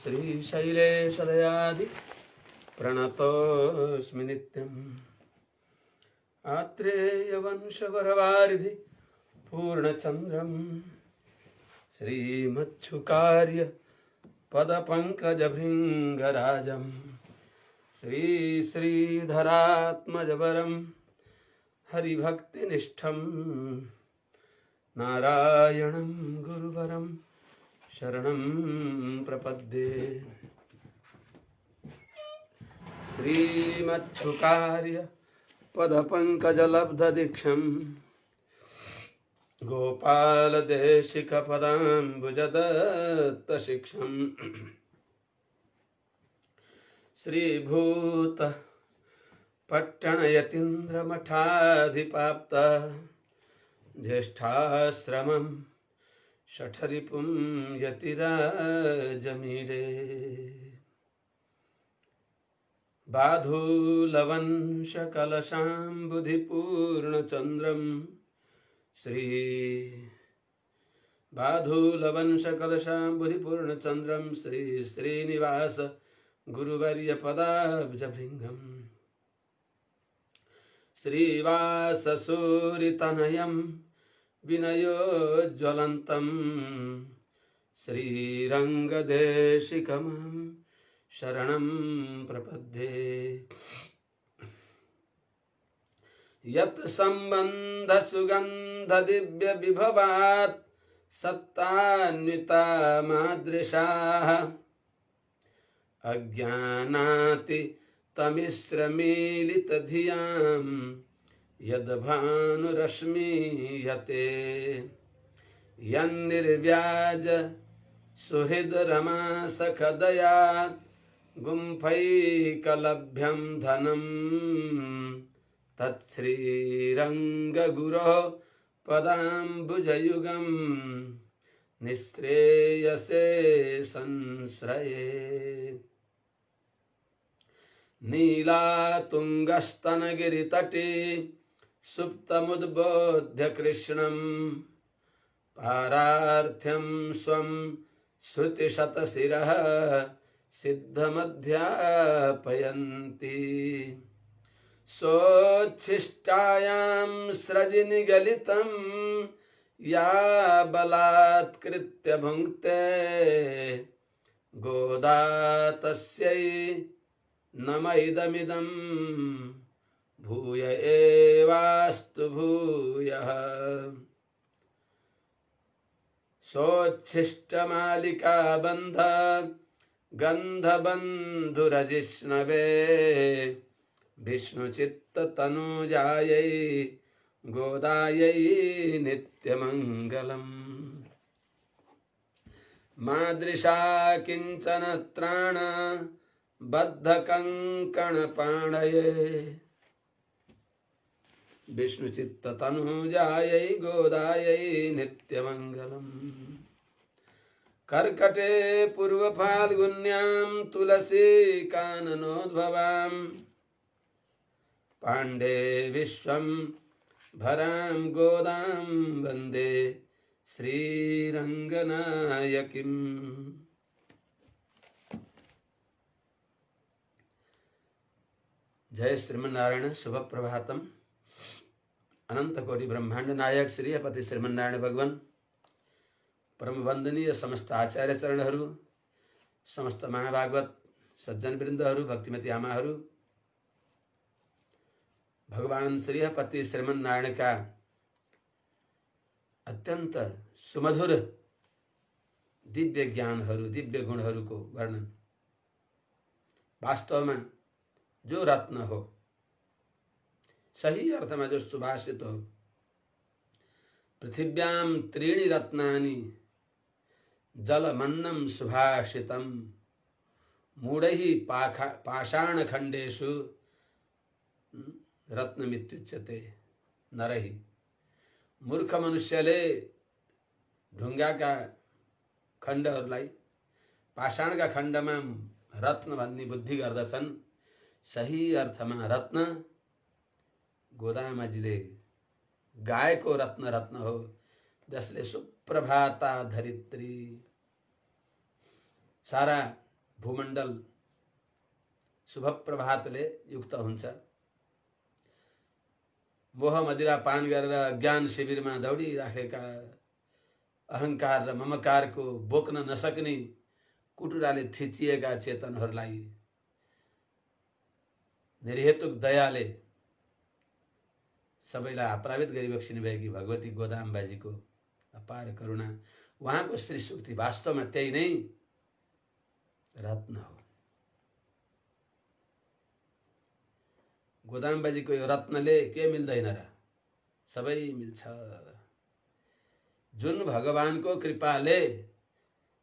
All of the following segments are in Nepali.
श्रीशैलेशदयादि प्रणतोऽस्मि नित्यम् आत्रेयवंशवरवारिधि पूर्णचन्द्रम् श्रीमच्छुकार्य पदपङ्कजभृङ्गराजम् श्रीधरात्मजवरं हरिभक्तिनिष्ठं नारायणं गुरुवरं शरणं प्रपद्ये। श्रीमच्छुकार्य पदपङ्कजलब्धदीक्षं गोपालदेशिकपदाम्बुजदत्तशिक्षं श्रीभूत पट्टणयतीन्द्रमठाधिपाप्त ज्येष्ठाश्रमं शठरिपुं यतिराजमीरे बाधूलवंशकलशाम्बुधिपूर्णचन्द्रं श्रीनिवास गुरुवर्यपदाब्जभृङ्गम् श्रीवाससूरितनयं विनयोज्ज्वलन्तं श्रीरङ्गदेशिकमं शरणं प्रपद्ये। यत् सम्बन्धसुगन्धदिव्यविभवात् सत्तान्विता मादृशाः अज्ञानातितमिश्रमीलितधियां यद्भानुरश्मीयते यन्निर्व्याज सुहृद्रमासखदया गुम्फैकलभ्यं धनं तच्छ्रीरङ्गगुरोः पदाम्बुजयुगं निःश्रेयसे संश्रये। नीलातुङ्गस्तनगिरितटे सुप्तमुद्बोध्य कृष्णं पारार्थ्यं स्वं श्रुतिशतशिरः सिद्धमध्यापयन्ति सोच्छिष्टायां स्रजिनिगलितं या बलात्कृत्य भुङ्क्ते गोदा तस्यै नमैदमिदं भूय एवास्तु भूयः। सोच्छिष्टमालिका बन्ध गन्धबन्धुरजिष्णवे विष्णुचित्ततनुजायै गोदायै नित्यमङ्गलम्। मादृशा किञ्चन त्राण बद्धकङ्कणपाणये विष्णुचित्ततनुजायै गोदायै नित्यमङ्गलम्। कर्कटे पूर्वफाल्गुन्यां तुलसी काननोद्भवां पाण्डे विश्वं भरां गोदां वन्दे श्रीरङ्गनायकीम्। जय श्रीमन्नारायण। शुभ प्रभातम। अनंत कोटि ब्रह्मांड नायक श्री पति श्रीमन्नारायण भगवान परम वंदनीय समस्त आचार्य चरणहरू, समस्त महाभागवत सज्जन वृन्दहरू, भक्तिमती आमाहरू, भगवान श्री पति श्रीमन्नारायण का अत्यंत सुमधुर दिव्य ज्ञानहरू, दिव्य गुणहरूको वर्णन, वास्तव में जो रत्न हो, सही अर्थ में जो सुभाषित हो, पृथिव्याम त्रीणि रत्नानि जलमन्नं सुभाषितं मूढ़ैः पाषाणखण्डेषु रत्नमित्युच्यते नरहि। मूर्ख मनुष्यले ढुङ्गा का खण्डहरूलाई पाषाण का खण्डमा रत्न भन्ने बुद्धि गर्दछन्। सही अर्थमा रत्न गोदामाजीले गायको रत्न रत्न हो, जसले सुप्रभाता धरित्री सारा भूमण्डल शुभ प्रभातले युक्त हुन्छ। मोह मदिरा पान गरेर ज्ञान शिविरमा दौडिराखेका अहंकार र ममकारको बोक्न नसक्ने कुटुराले थिचिएका चेतनहरूलाई निर्हेतुक दयाले सबैलाई अपरावित गरिबक्सिनु भएकी भगवती गोदाम्बाजीको अपार करुणा, उहाँको श्री सूक्ति वास्तवमा त्यही नै रत्न हो। गोदाम्बाजीको यो रत्नले के मिल्दैन र? सबै मिल्छ। जुन भगवानको कृपाले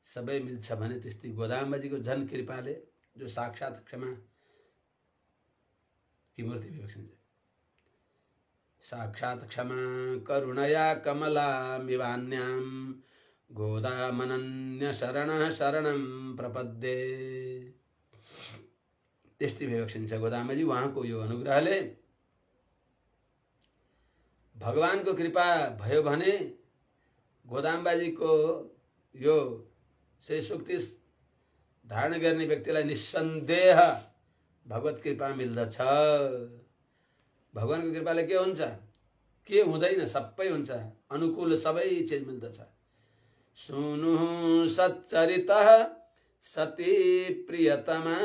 सबै मिल्छ भने त्यस्तै गोदाम्बाजीको झन कृपाले जो साक्षात क्षमा की मूर्ति विवेक्षण साक्षात क्षमा करुणया कमला मिवान्याम गोदामनन्य शरणः शरणं प्रपद्ये। त्यस्तै विवेक्षण छ गोदाम्बाजी। उहाँको यो अनुग्रहले भगवानको कृपा भयो भने गोदाम्बाजीको यो श्री सूक्ति धारण गर्ने व्यक्तिलाई निस्सन्देह भगवत कृपा मिल्दछ। भगवानको कृपाले के हुन्छ? के हुँदैन? सबै हुन्छ। अनुकूल सबै चिज मिल्दछ। सुनु सच्चरितः सती प्रियतमा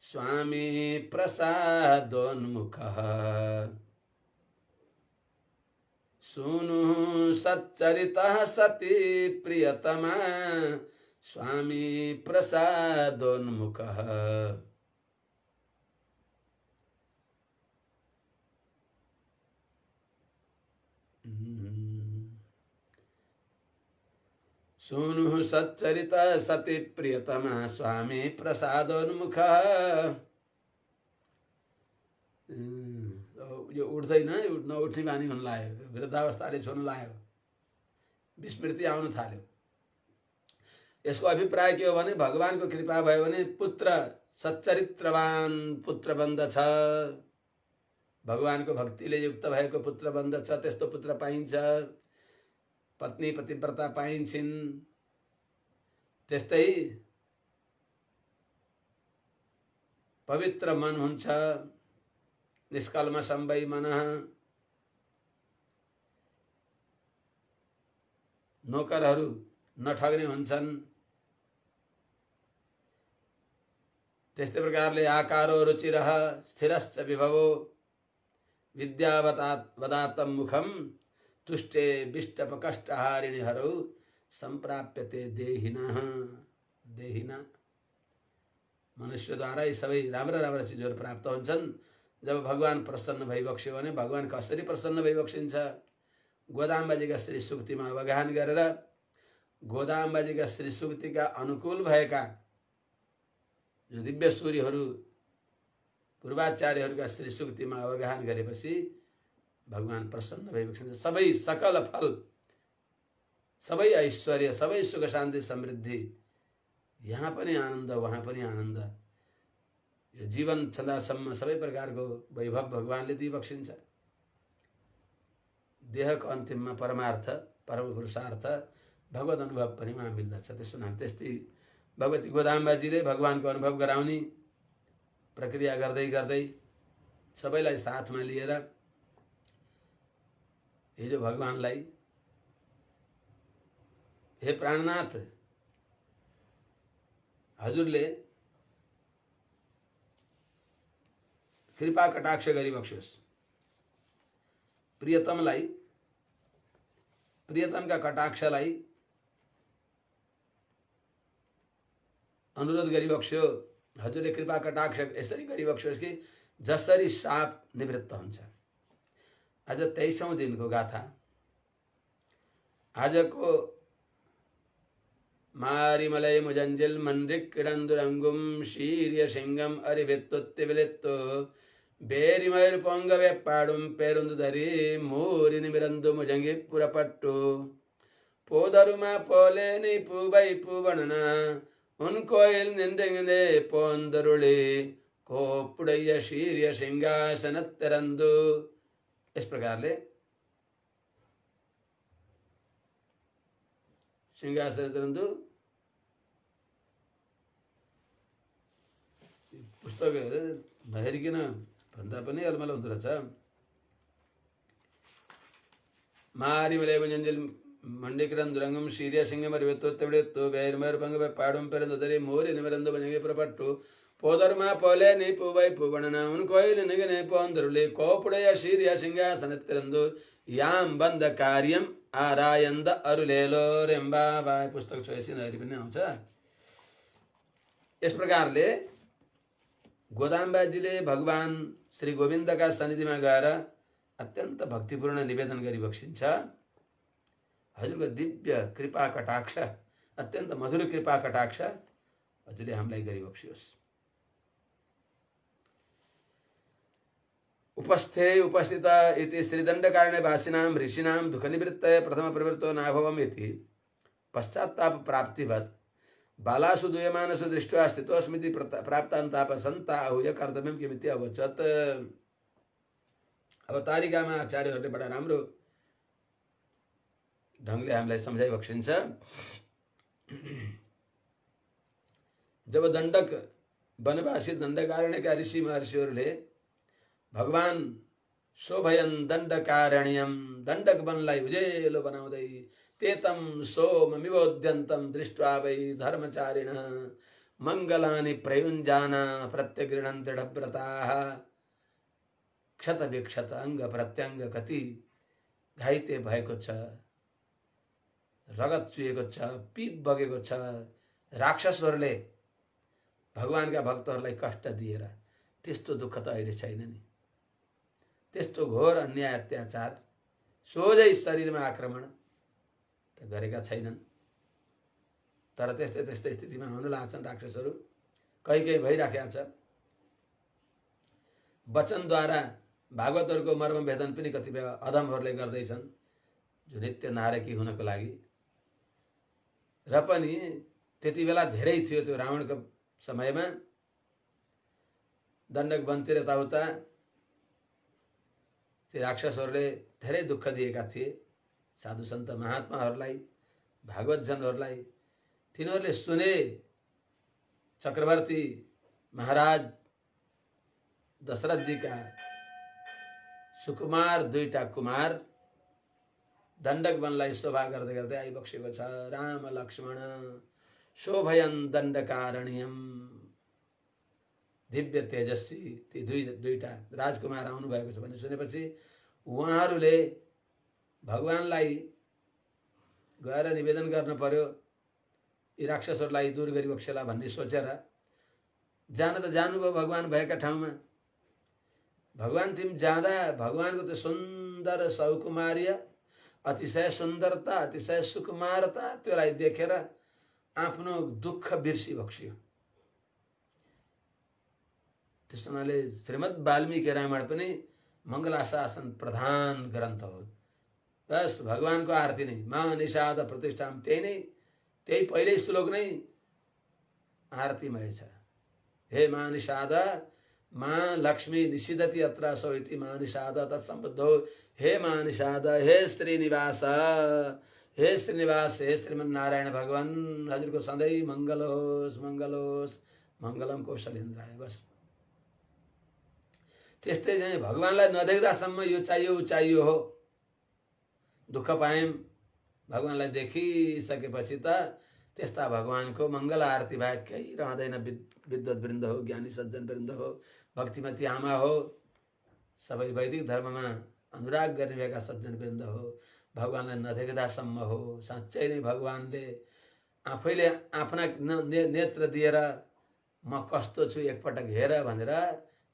स्वामी प्रसादोन्मुखः। सुनु सच्चरितः सती प्रियतमा स्वामी प्रसादोन्मुखः। सुनु सच्चरितः सती प्रियतमा स्वामी प्रसादोन्मुखः। यो उठ्दैन, नउठ्ने बानी हुन लाग्यो, वृद्धावस्थाले छोड्न लाग्यो, विस्मृति आउन थाल्यो। यसको अभिप्राय के हो भने भगवानको कृपा भयो भने पुत्र सच्चरित्रवान पुत्र बन्दछ। भगवानको भक्तिले युक्त भएको पुत्र बन्दछ। त्यस्तो पुत्र पाइन्छ। पत्नी पतिव्रता पाइन्छन्। त्यस्तै पवित्र मन हुन्छ। निष्कल्मषं वै मनः। नोकरहरू नठग्ने हुन्छन्। त्यस्तै प्रकारले आकारो रुचिरः स्थिरश्च विभवो विद्यावदातं मुखम तुष्टे विष्टपकष्टहारिणीहरौ सम्प्राप्यते देहिनः। देहिना मनुष्यद्वारा यी सबै राम्रा राम्रा चिजहरू प्राप्त हुन्छन् जब भगवान प्रसन्न भइबक्स्यो भने। भगवान कसरी प्रसन्न भइबक्सिन्छ? गोदाम्बाजीका श्री सूक्तिमा अवगाहन गरेर गोदाम्बाजीका श्री सूक्तिका अनुकूल भएका जो दिव्य सूर्यहरू पूर्वाचार्यहरूका श्री सूक्तिमा अवगाहन गरेपछि भगवान प्रसन्न भइबक्सिन्छ। सबै सकल फल, सबै ऐश्वर्य, सबै सुख शान्ति समृद्धि, यहाँ पनि आनन्द वहाँ पनि आनन्द, यो जीवन छँदासम्म सबै प्रकारको वैभव भगवानले दिइबक्सिन्छ। देहको अन्तिममा परमार्थ परम पुरुषार्थ भगवत अनुभव पनि वहाँ मिल्दछ। त्यसो हुनाले त्यस्तै भगवती गोदाम्बाजीले भगवानको अनुभव गराउने प्रक्रिया गर्दै गर्दै सबैलाई साथमा लिएर हिजो भगवानलाई, हे प्राणनाथ, हजुरले कृपा कटाक्ष गरिबक्स्योस्। प्रियतमलाई, प्रियतमका कटाक्षलाई अनुरोध गरिबक्स्यो। हजुरले कृपा कटाक्ष यसरी गरिबक्स्योस् कि जसरी साप निवृत्त हुन्छ। आज 23औं दिनको गाथा। आजको मारिमलै मुजञ्जिल मन्रिक किडन्दुरङ्गुम शीर्य सिंगम अरिवेत्तोत्ते विलेत्तो बेरिमैर पोंगवे पाडुम पेरुन्दुधरी मूरि निमिरन्दु मुजंगी पुरपट्टु पोदरुमा पोले नि पूबै पूवणना उनकोइल निंदे पोंदरुले कोपुड़ैया शीर्य सिंहासनत्तरंदु। इस प्रकारले सिंहासनत्तरंदु पुस्तक नहेरिकन भन्दा पनि अलमल हुँदो रहेछ। मारिमले मञ्जल मण्डिकरन दुरङ्गम सीरिया सिंहमर वेत्तो वैरमर भंग पाडम पेरन्दरे मोरे निमरन्द बनेगे प्रपट्टो पोदरमा पले नि पुबै पुवणना उन कोइल निगने पोन्दरुले कोपुडय सीरिया सिंहासनत पेरन्दो याम बन्द कार्यम आरायन्द अरुलेलो रेम्बा बाई पुस्तक छोएसी नहरी पनि आउँछ। यस प्रकारले गोदाम्बाजीले भगवान श्री गोविन्दका सन्निधिमा गएर अत्यन्त भक्तिपूर्ण निवेदन गरी बक्सिन्छ। हजुरको दिव्य कृपा कटाक्ष, अत्यन्त मधुर कृपा कटाक्ष हजुरले हामीलाई गरी बक्सियोस्। उपस्थे उपस्थित इति श्रीदण्डकारण्य वासिनां ऋषिणां दुःखनिवृत्तये प्रथम प्रवृत्तो नाभवम् इति पश्चात्ताप प्राप्तिवत् बालासु दूयमानसु दृष्ट्वा स्थितोऽस्मिति प्राप्तान्ताप सन्ता आहूय कर्तव्यं किमिति अवचत्। अवतारिकामा आचार्यहरूले बडा राम्रो ढङ्गले हामीलाई सम्झाइ बक्सिन्छ। जब दण्डक वनवासी दण्डकारण्यका ऋषि महर्षिहरूले भगवान शोभयन दण्डकारण्यम दण्डक वनलाई उजेलो बनाउँदै तेतम सोममिवोद्यन्तम दृष्ट्वा वै धर्मचारिणः मङ्गलानि प्रयुञ्जान प्रत्यगृह्णन् दृढव्रताः क्षत विक्षत अङ्ग प्रत्यङ्ग कति घाइते भएको छ, रगत चुहेको छ, पिप बगेको छ। राक्षसहरूले भगवानका भक्तहरूलाई कष्ट दिएर त्यस्तो दुःख त अहिले छैन नि। त्यस्तो घोर अन्याय अत्याचार सोझै शरीरमा आक्रमण त गरेका छैनन्। तर त्यस्तै त्यस्तै स्थितिमा हुन लाग्छन् राक्षसहरू। कहीँ भइराखेका छ। वचनद्वारा भागवतहरूको मर्म भेदन पनि कतिपय अधमहरूले गर्दैछन्, जो नित्य नारकी हुनको लागि। र पनि त्यति बेला धेरै थियो त्यो रावणको समयमा। दण्डक वनतिर यताउता ती राक्षसहरूले धेरै दुःख दिएका थिए साधु सन्त महात्माहरूलाई, भागवतजनहरूलाई। तिनीहरूले सुने चक्रवर्ती महाराज दशरथजीका सुकुमार दुईटा कुमार दण्डक वनलाई शोभा गर्दै गर्दै आइबक्सेको छ। राम लक्ष्मण शोभयन दण्डकारण्यम, दिव्य तेजस्वी ती दुईटा राजकुमार आउनु भएको छ भन्ने सुनेपछि उहाँहरूले भगवानलाई गएर निवेदन गर्न पर्यो, यी राक्षसहरूलाई दूर गरी बक्सेला भन्ने सोचेर जान त जानुभयो भगवान भएका ठाउँमा। भगवान तिमी जाँदा भगवानको त्यो सुन्दर सौकुमार्य, अतिशय सुन्दरता, अतिशय सुकुमारता त्योलाई देखेर आफ्नो दुःख बिर्सी बक्सियो। त्यस हुनाले श्रीमद् वाल्मीकि रामायण पनि मङ्गलाशासन प्रधान ग्रन्थ हो। बस भगवानको आरती नै मा निषाद प्रतिष्ठाम, त्यही पहिल्यै श्लोक नै आरतीमय छ। हे मा निषाद मा लक्ष्मी निषिदति अत्र सो इति मा निषाद तत्सम्बुद्धो। हे मा निषाद, हे श्रीनिवास, हे श्रीनिवास, हे श्रीमन्नारायण भगवान, हजुरको सधैँ मङ्गल होस्, मङ्गल होस्, मङ्गलम कौशलेन्द्राय। बस त्यस्तै चाहिँ भगवानलाई नदेख्दासम्म यो चाहियो ऊ चाहियो हो। दुःख पायौँ, भगवानलाई देखिसकेपछि त त्यस्ता भगवानको मङ्गल आरती भए केही रहँदैन। विद्वत वृन्द हो, ज्ञानी सज्जन वृन्द हो, भक्तिमती आमा हो, सबै वैदिक धर्ममा अनुराग गर्ने भएका सज्जन वृन्द हो, भगवानलाई नदेख्दासम्म हो। साँच्चै नै भगवानले आफैले आफ्ना नेत्र दिएर म कस्तो छु एकपटक हेर भनेर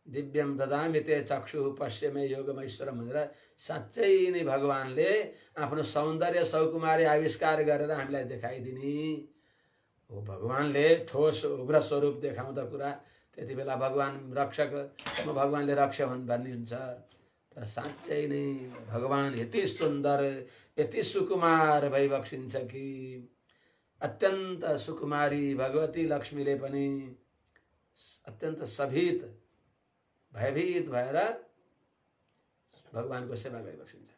दिव्यम ददामि ते चक्षुः पश्यमे योगमैश्वरम भनेर साँच्चै नै भगवानले आफ्नो सौन्दर्य सौकुमारी आविष्कार गरेर हामीलाई देखाइदिने हो। भगवानले ठोस उग्र स्वरूप देखाउँदा कुरा त्यति बेला भगवान रक्षक, म भगवानले रक्ष भन्ने हुन्छ। तर साँच्चै नै भगवान यति सुन्दर, यति सुकुमार भई बक्सिन्छ कि अत्यन्त सुकुमारी भगवती लक्ष्मीले पनि अत्यन्त सभीत भयभीत भएर भगवानको सेवा गरिबक्सिन्छ।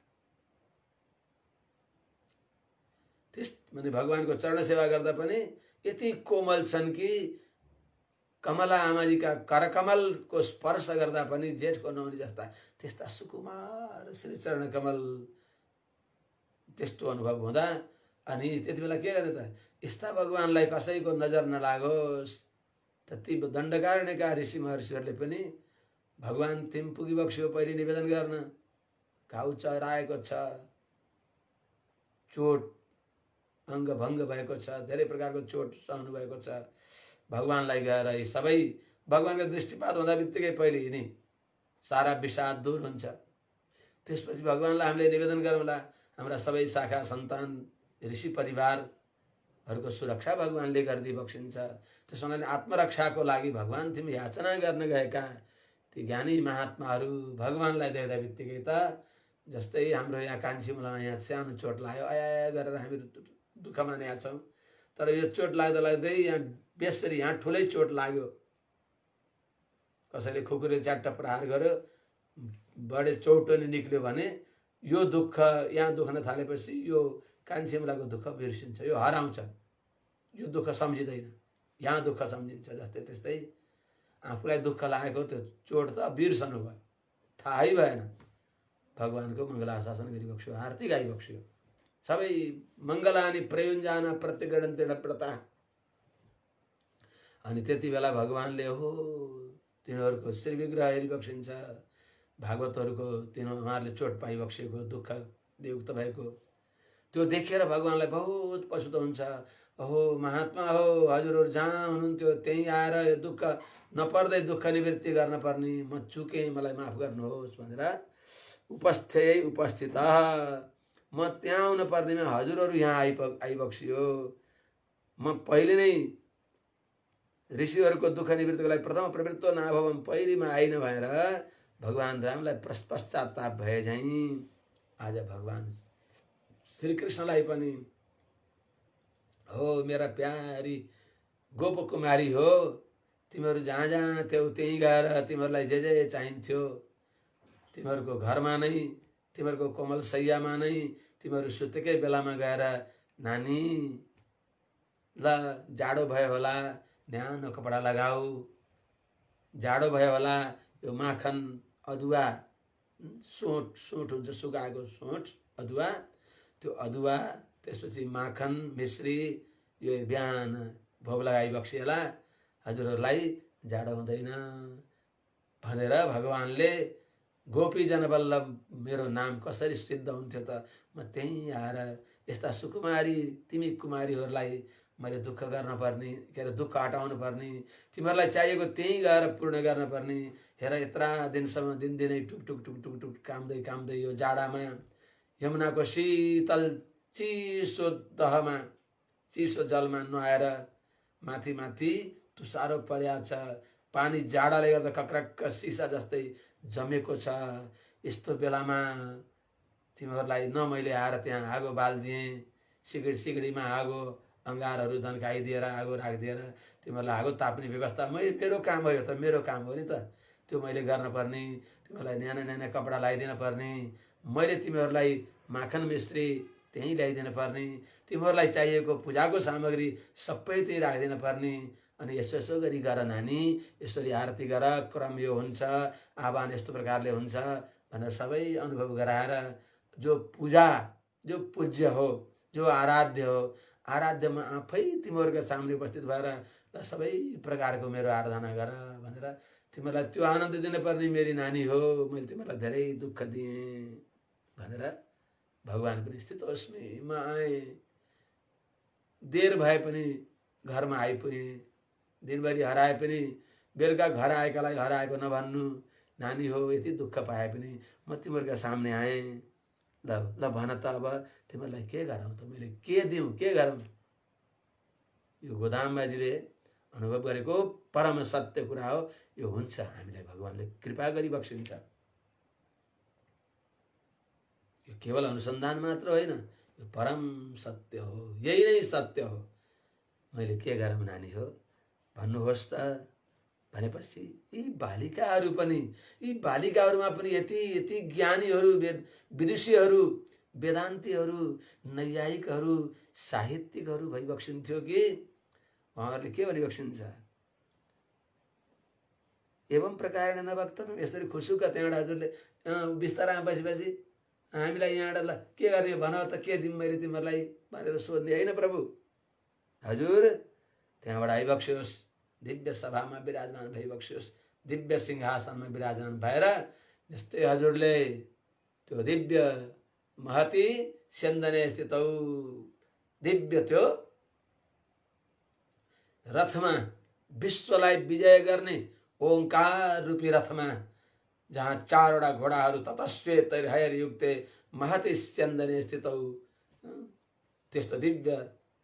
त्यस माने भगवानको चरण सेवा गर्दा पनि यति कोमल छन् कि कमला आमाजीका करकमलको स्पर्श गर्दा पनि जेठको नौनी जस्ता त्यस्ता सुकुमार श्रीचरण कमल त्यस्तो अनुभव हुँदा अनि त्यति बेला के गर्ने त यस्ता भगवानलाई कसैको नजर नलागोस् त ती दण्डकारण्यका ऋषि महर्षिहरूले पनि भगवान तिम पुगी बक्स्यो पहिले निवेदन गर्न घाउ चराएको छ चोट अङ्गभङ्ग भएको छ धेरै प्रकारको चोट सहनु भएको छ भगवानलाई गएर यी सबै भगवानको दृष्टिपात हुँदा बित्तिकै पहिले यिनी सारा विषाद दूर हुन्छ त्यसपछि भगवानलाई हामीले निवेदन गरौँला हाम्रा सबै शाखा सन्तान ऋषि परिवारहरूको सुरक्षा भगवानले गरिदिई बक्सिन्छ त्यसो हुनाले आत्मरक्षाको लागि भगवान तिमी याचना गर्न गएका ती ज्ञानी महात्माहरू भगवानलाई देख्दा बित्तिकै त जस्तै हाम्रो यहाँ कान्छी मुलामा यहाँ सानो चोट लाग्यो आया गरेर हामी दुःख मानेका छौँ तर यो चोट लाग्दा लाग्दै यहाँ बेसरी यहाँ ठुलै चोट लाग्यो कसैले खुकुरे च्याट्ट प्रहार गर्यो बढे चौटो नि निक्ल्यो भने यो दुःख यहाँ दुख्न थालेपछि यो कान्छी मुलाको दुःख बिर्सिन्छ यो हराउँछ यो दुःख सम्झिँदैन यहाँ दुःख सम्झिन्छ जस्तै त्यस्तै आफूलाई दुःख लागेको त्यो चोट त बिर्सनु भयो थाहै भएन भगवानको मङ्गलाशासन गरिबक्स्यो आरती गाइबक्स्यो सबै मङ्गलानि प्रयुञ्जाना प्रतिगणन दृढव्रता अनि त्यति बेला भगवानले हो तिनीहरूको श्री विग्रह हेरिबक्सिन्छ भागवतहरूको उहाँहरूले चोट पाइबक्सेको दुःख युक्त भएको त्यो देखेर भगवानलाई बहुत पछुतो हुन्छ ओहो महात्मा हो हजुरहरू जहाँ हुनुहुन्थ्यो त्यहीँ आएर यो दुःख नपर्दै दुःख निवृत्ति गर्न पर्ने म चुकेँ मलाई माफ गर्नुहोस् भनेर उपस्थित म त्यहाँ आउन पर्नेमा हजुरहरू यहाँ आइबक्सियो म पहिले नै ऋषिहरूको दुःख निवृत्तिको लागि प्रथम प्रवृत्तो नाभवम पहिलेमा आइन भएर भगवान रामलाई पश्चाताप भए झैँ आज भगवान श्रीकृष्णलाई पनि हो मेरा प्यारी गोपकुमारी हो तिमीहरू जहाँ जहाँ थियौ त्यहीँ गएर तिमीहरूलाई जे जे चाहिन्थ्यो तिमीहरूको घरमा नै तिमीहरूको कोमल शैयामा नै तिमीहरू सुतेकै बेलामा गएर नानी ल जाडो भयो होला न्यानो कपडा लगाऊ जाडो भयो होला यो माखन अदुवा सोठ हुन्छ सुकाएको सोठ अदुवा त्यो अदुवा त्यसपछि माखन मिश्री यो बिहान भोग लगाइ बक्सिएला हजुरहरूलाई जाडो हुँदैन भनेर भगवानले गोपी जनवल्लभ मेरो नाम कसरी सिद्ध हुन्थ्यो त म त्यहीँ आएर यस्ता सुकुमारी तिमी कुमारीहरूलाई मैले दुःख गर्न पर्ने के अरे दुःख हटाउनु पर्ने तिमीहरूलाई चाहिएको त्यहीँ गएर पूर्ण गर्न पर्ने हेर यत्रा दिनसम्म दिनदिनै टुक टुक टुक टुक टुक कामदै यो जाडामा यमुनाको शीतल चिसो दहमा चिसो जलमा नुहाएर माथि माथि तुसारो पर्या छ पानी जाडाले गर्दा कक्रक्क सिसा जस्तै जमेको छ यस्तो बेलामा तिमीहरूलाई न मैले आएर त्यहाँ आगो बाल्दिएँ सिगडीमा आगो अङ्गारहरू धन्काइदिएर आगो राखिदिएर तिमीहरूलाई आगो ताप्ने व्यवस्था मेरो काम हो यो त मेरो काम हो नि त त्यो मैले गर्न पर्ने तिमीहरूलाई न्याना कपडा लगाइदिन पर्ने मैले तिमीहरूलाई माखन मिश्री त्यहीँ ल्याइदिन पर्ने तिमीहरूलाई चाहिएको पूजाको सामग्री सबै त्यहीँ राखिदिन पर्ने अनि यसो गरी गर नानी यसरी आरती गर क्रम यो हुन्छ आह्वान यस्तो प्रकारले हुन्छ भनेर सबै अनुभव गराएर जो पूजा जो पूज्य हो जो आराध्य हो आराध्यमा आफै तिमीहरूका सामने उपस्थित भएर सबै प्रकारको मेरो आराधना गर भनेर तिमीहरूलाई त्यो आनन्द दिनुपर्ने मेरी नानी हो मैले तिमीहरूलाई धेरै दुःख दिएँ भनेर भगवान पनि स्थित होस्मी म आएँ देर भए पनि घरमा आइपुगेँ दिनभरि हराए पनि बेलुका घर आएकालाई हराएको नभन्नु नानी हो यति दुःख पाए पनि म तिमीहरूका सामने आएँ ल भन त अब तिमीहरूलाई के गरौँ त मैले के दिउँ के गरौँ यो गोदामबाजीले अनुभव गरेको परम सत्य कुरा हो यो हुन्छ हामीलाई भगवानले कृपा गरी बक्सिन्छ यो केवल अनुसन्धान मात्र होइन यो परम सत्य हो यही नै सत्य हो मैले के गरौँ नानी हो भन्नुहोस् त भनेपछि यी बालिकाहरूमा पनि यति ज्ञानीहरू विदुषीहरू वेदान्तीहरू नैयायिकहरू साहित्यिकहरू भइबक्सिन्थ्यो कि उहाँहरूले के भनिबक्सिन्छ एवं प्रकार न वक्तव्यम, यसरी खुसुक त्यहाँबाट हजुरले बिस्तारामा बसेपछि हामीलाई यहाँबाट ल के गर्ने भन त, के दिउँ मैले तिमीहरूलाई भनेर सोध्ने होइन प्रभु। हजुर त्यहाँबाट आइबक्सियोस्, दिव्य सभामा विराजमान भइबक्सियोस्, दिव्य सिंहासनमा विराजमान भएर जस्तै हजुरले त्यो दिव्य महती स्यन्दने स्थितौ दिव्य त्यो रथमा, विश्वलाई विजय गर्ने ओंकार रूपी रथमा, जहाँ 4वटा घोडाहरू ततश्वेत तैर्हयर्युक्ते महती स्यन्दने स्थितौ, त्यस्तो दिव्य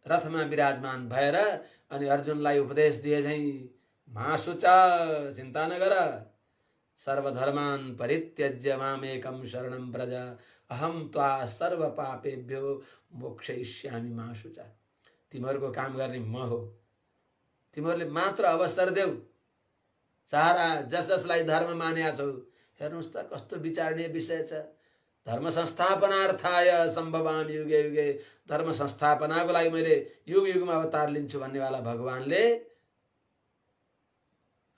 रथमा विराजमान भएर अनि अर्जुनलाई उपदेश दिए झैं मासुचा चिन्ता नगर, सर्वधर्मान परित्यज्य मामेकं शरणं व्रज अहम त्वा सर्व पापेभ्यो मोक्षयिष्यामि मा शुचा। तिमीहरूको काम गर्ने म हो, तिमीहरूले मात्र अवसर देऊ। सारा जस जसलाई धर्म मानेका छौ, हेर्नुहोस् त कस्तो विचारणीय विषय छ। धर्म संस्थापनार्थाय सम्भवामि युगे युगे, धर्म संस्थापनाको लागि मैले युग युगमा अवतार लिन्छु भन्नेवाला भगवानले